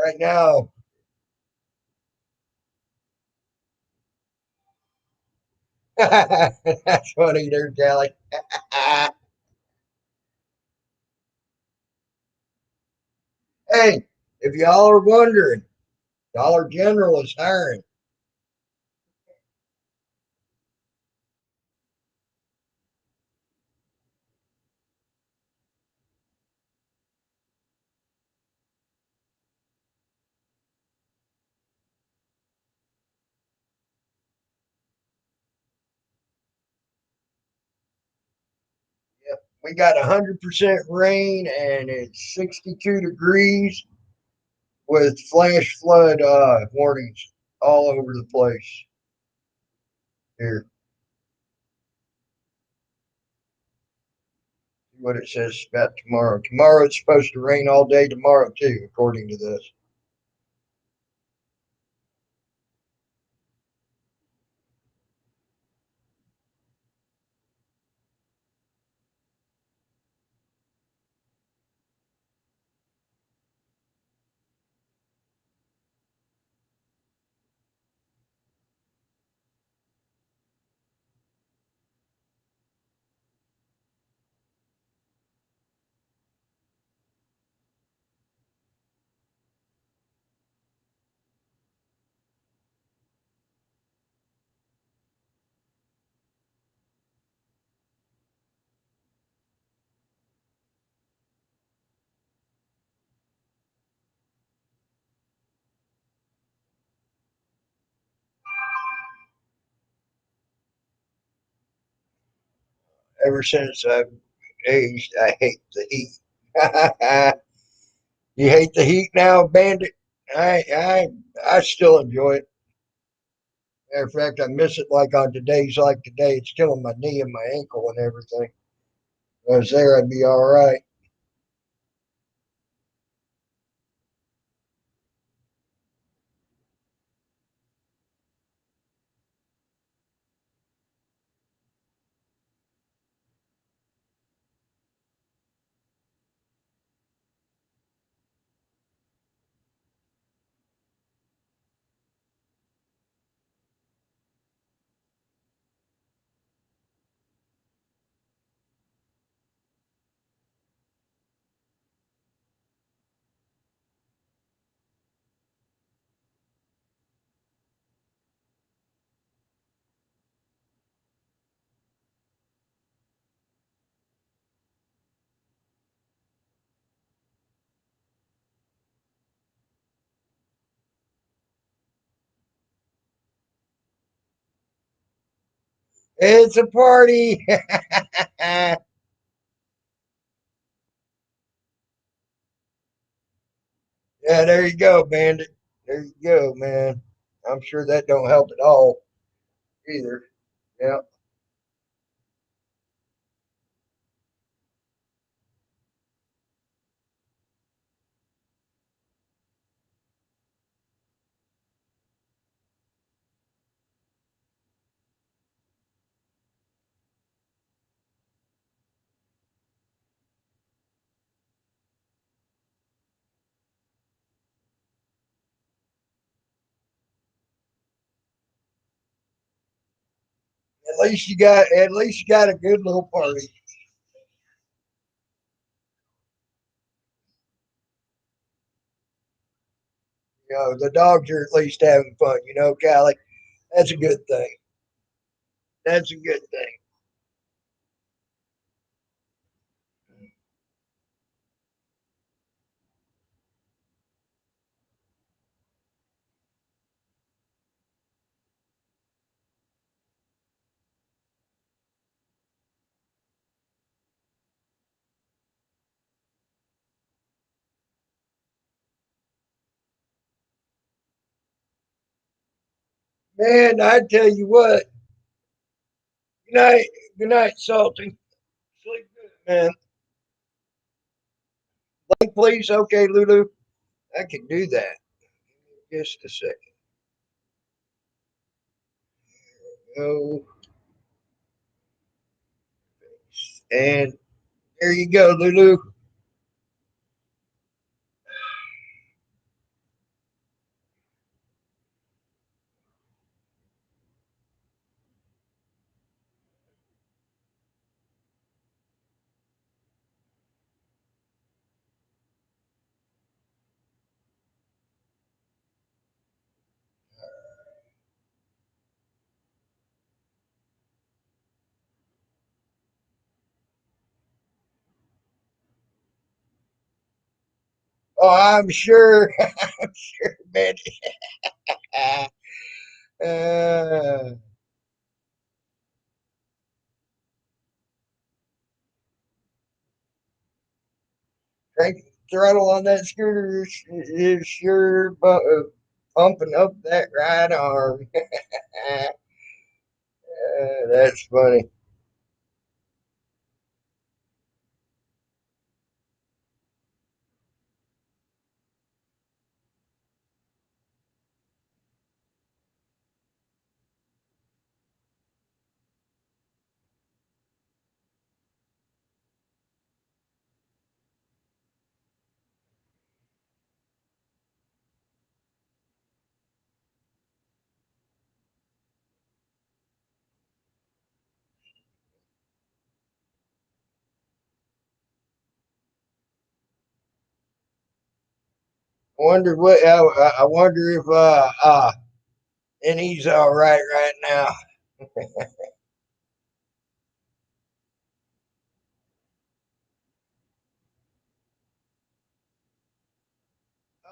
Right now, that's funny there, Callie. Hey, if y'all are wondering, Dollar General is hiring. We got 100% rain and it's 62 degrees with flash flood warnings all over the place here. See what it says about tomorrow. Tomorrow it's supposed to rain all day tomorrow too, according to this. Ever since I've aged, I hate the heat. You hate the heat now, Bandit? I still enjoy it. Matter of fact, I miss it like on today's like today. It's killing my knee and my ankle and everything. If I was there, I'd be all right. It's a party. Yeah, there you go, Bandit. There you go, man. I'm sure that don't help at all either. Yeah. At least you got a good little party. You know, the dogs are at least having fun, Callie. That's a good thing. That's a good thing. Man, I tell you what. Good night. Good night, Salty. Sleep good, man. Blink, please. Okay, Lulu. I can do that. Just a second. Go. And there you go, Lulu. Oh, I'm sure. I'm sure, man. uh, crank throttle on that scooter is sure pumping up that right arm. That's funny. I wonder if and he's all right now.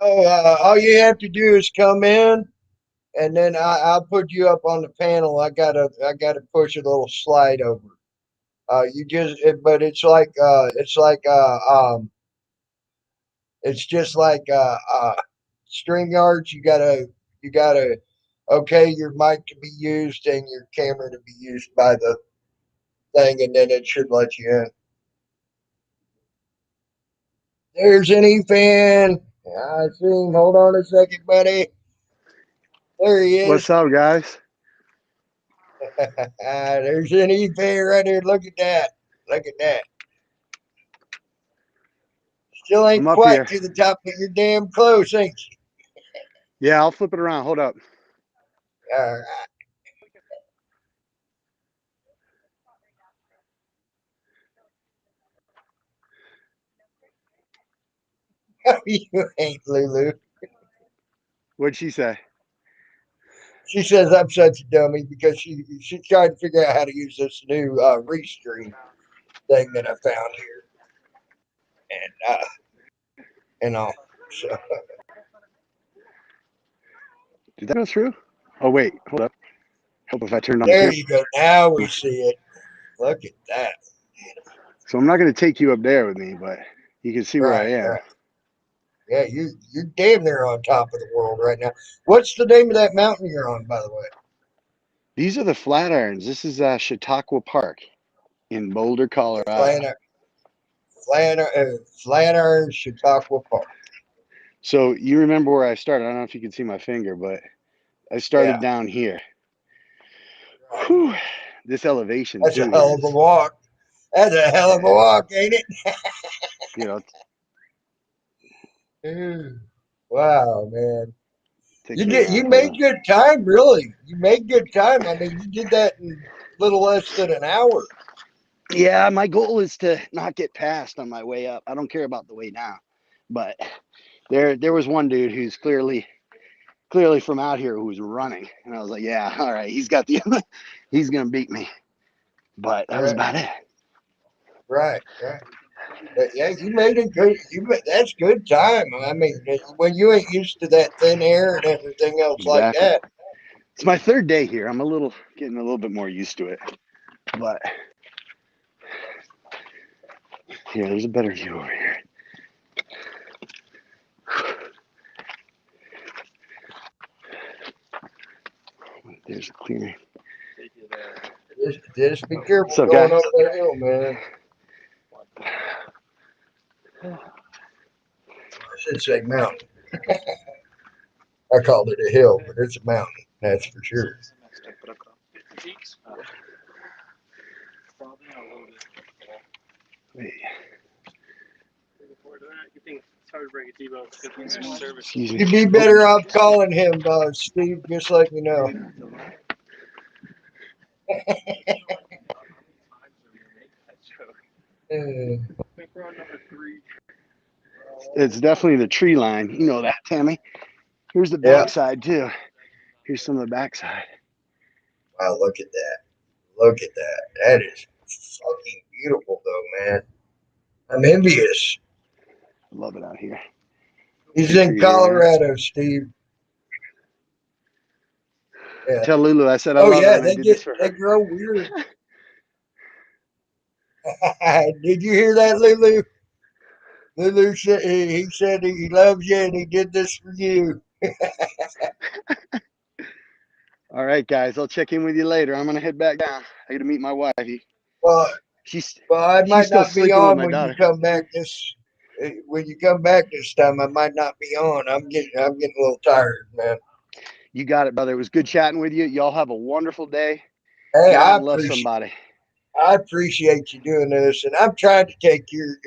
Oh, all you have to do is come in, and then I'll put you up on the panel. I gotta push a little slide over. But it's just like StreamYards. You gotta okay your mic to be used and your camera to be used by the thing, and then it should let you in. There's an E fan. I see him. Hold on a second, buddy. There he What's is. up, guys? There's an E fan right there. Look at that. Look at that. Still I'm ain't up quite here. to the top, but you're damn close, ain't Yeah, I'll flip it around. Hold up. you? All right. You ain't Lulu. What'd she say? She says I'm such a dummy because she's trying to figure out how to use this new restream thing that I found here, and all. So Did that go through? Oh, wait. Hold up. Help if I turned on There the you go. Now we see it. Look at that. So I'm not going to take you up there with me, but you can see where I Right, am. right. Yeah, you're damn near on top of the world right now. What's the name of that mountain you're on, by the way? These are the Flatirons. This is Chautauqua Park in Boulder, Colorado. Flatiron, Chautauqua Park. So you remember where I started. I don't know if you can see my finger, but I started Yeah. down here. Right. Whew. This elevation That's too a hell of a is, walk. That's a hell of a walk, ain't it? you know, Wow, man. takes me You around. Hold made on. good time, really. You made good time. I mean, you did that in a little less than an hour. Yeah, my goal is to not get passed on my way up. I don't care about the way down, but there was one dude who's clearly from out here who was running, and I was like, yeah, all right, he's got the he's gonna beat me. But that was Right, about it. right, right. But yeah, you made a good. That's good time. I mean, when you ain't used to that thin air and everything else like Exactly. that. It's my third day here. I'm getting a little bit more used to it. But here, there's a better view over here. There's a clearing. Just be careful What's up, going guys? up that hill, man. I should say mountain. I called it a hill, but it's a mountain. That's for sure. Wait, excuse me. You'd be better off calling him, Steve. Just let me know. It's definitely the tree line. You know that, Tammy. Here's the Yeah. backside too. Here's some of the backside. Wow, look at that. Look at that. That is fucking beautiful, though, man. I'm envious. I love it out here. He's Good for in you, man. Colorado, Steve. Yeah. Tell Lulu I said I Oh love her yeah, and I did this for they her. grow weird. Did you hear that, Lulu? Lulu said he said he loves you and he did this for you. All right, guys. I'll check in with you later. I'm gonna head back down. I gotta meet my wife. Well, She's I she's might still not be sleeping with on my daughter. when you come back this time. I might not be on. I'm getting a little tired, man. You got it, brother. It was good chatting with you. Y'all have a wonderful day. Hey, Go out and love somebody. I appreciate you doing this, and I'm trying to take your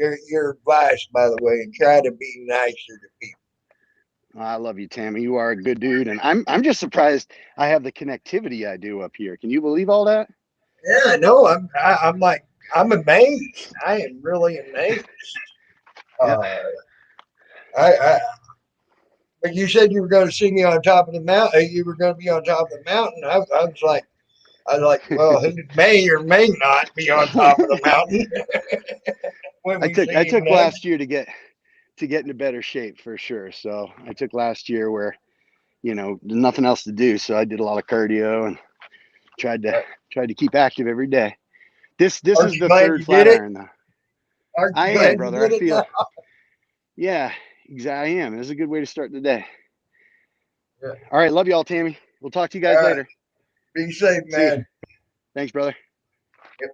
advice, by the way, and try to be nicer to people. I love you, Tammy. You are a good dude, and I'm just surprised I have the connectivity I do up here. Can you believe all that? Yeah, no, I'm like I'm amazed. I am really amazed. Yeah. I But you said you were going to see me on top of the mountain. You were going to be on top of the mountain. I was like, well, he may or may not be on top of the mountain when we see I him took next. last year to get into better shape for sure. So I took last year where there's nothing else to do, so I did a lot of cardio and tried to keep active every day. This Aren't is you the glad third you did it? Flatiron though. Aren't I you am, glad you brother. I did it now? feel yeah, exactly. I am. This is a good way to start the day. Yeah. All right, love y'all, Tammy. We'll talk to you guys All right. later. Be safe, See you. man. Thanks, brother. Yep.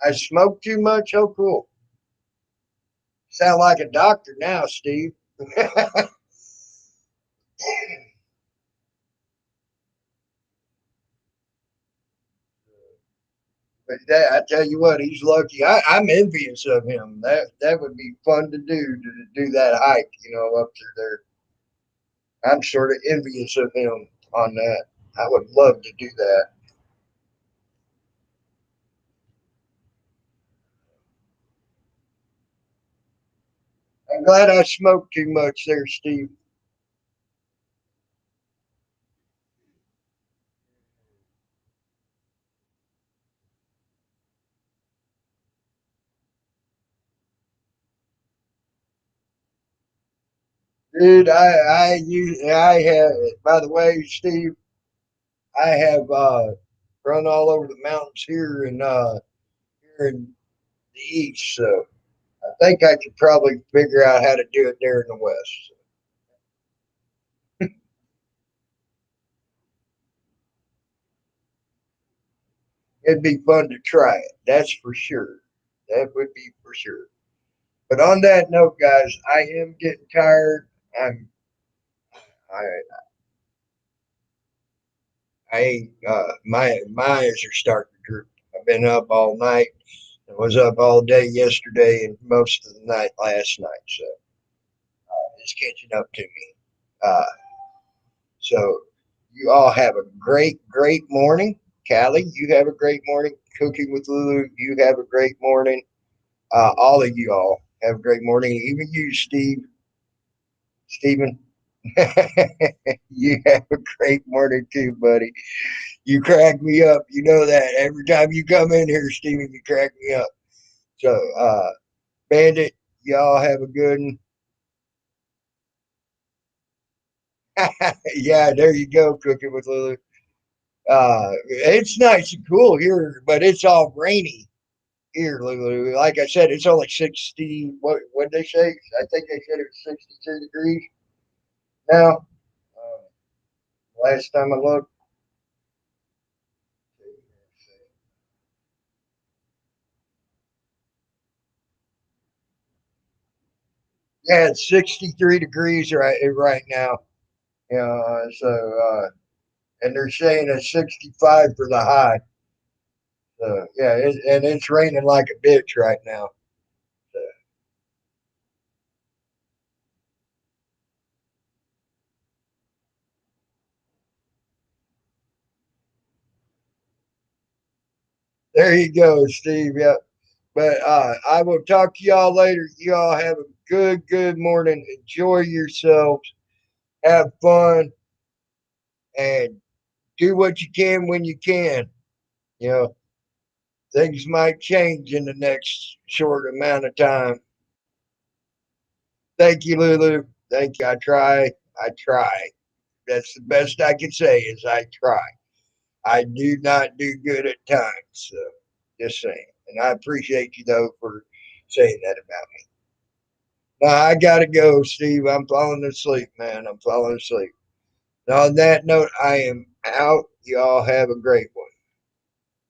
I smoke too much. Oh, cool. Sound like a doctor now, Steve. But I tell you what, he's lucky. I'm envious of him. That would be fun to do that hike, up through there. I'm sort of envious of him on that. I would love to do that. I'm glad I smoked too much there, Steve. Dude, I have, by the way, Steve, I have run all over the mountains here in the east, so I think I could probably figure out how to do it there in the west. It'd be fun to try it, that's for sure. That would be for sure. But on that note, guys, I am getting tired. I my eyes are starting to droop. I've been up all night. I was up all day yesterday and most of the night last night, so it's catching up to me. Uh, so you all have a great morning. Callie, you have a great morning. Cooking with Lulu, you have a great morning. All of you all have a great morning. Even you, Stephen, you have a great morning too, buddy. You crack me up. You know that. Every time you come in here, Steven, you crack me up. So, Bandit, y'all have a good one. Yeah, there you go, cooking with Lulu. It's nice and cool here, but it's all rainy here, Lulu. Like I said, it's only 60. What did they say? I think they said it was 62 degrees now. Last time I looked. Yeah, it's 63 degrees right now. And they're saying a 65 for the high. So yeah, and it's raining like a bitch right now. So, there you go, Steve. Yep. But I will talk to y'all later. You all have a good morning. Enjoy yourselves. Have fun and do what you can when you can. You know, things might change in the next short amount of time. Thank you, Lulu. Thank you. I try. I try. That's the best I can say is I try. I do not do good at times. So just saying. And I appreciate you though for saying that about me. Now I gotta go, Steve. I'm falling asleep, man. I'm falling asleep. Now on that note, I am out. You all have a great one.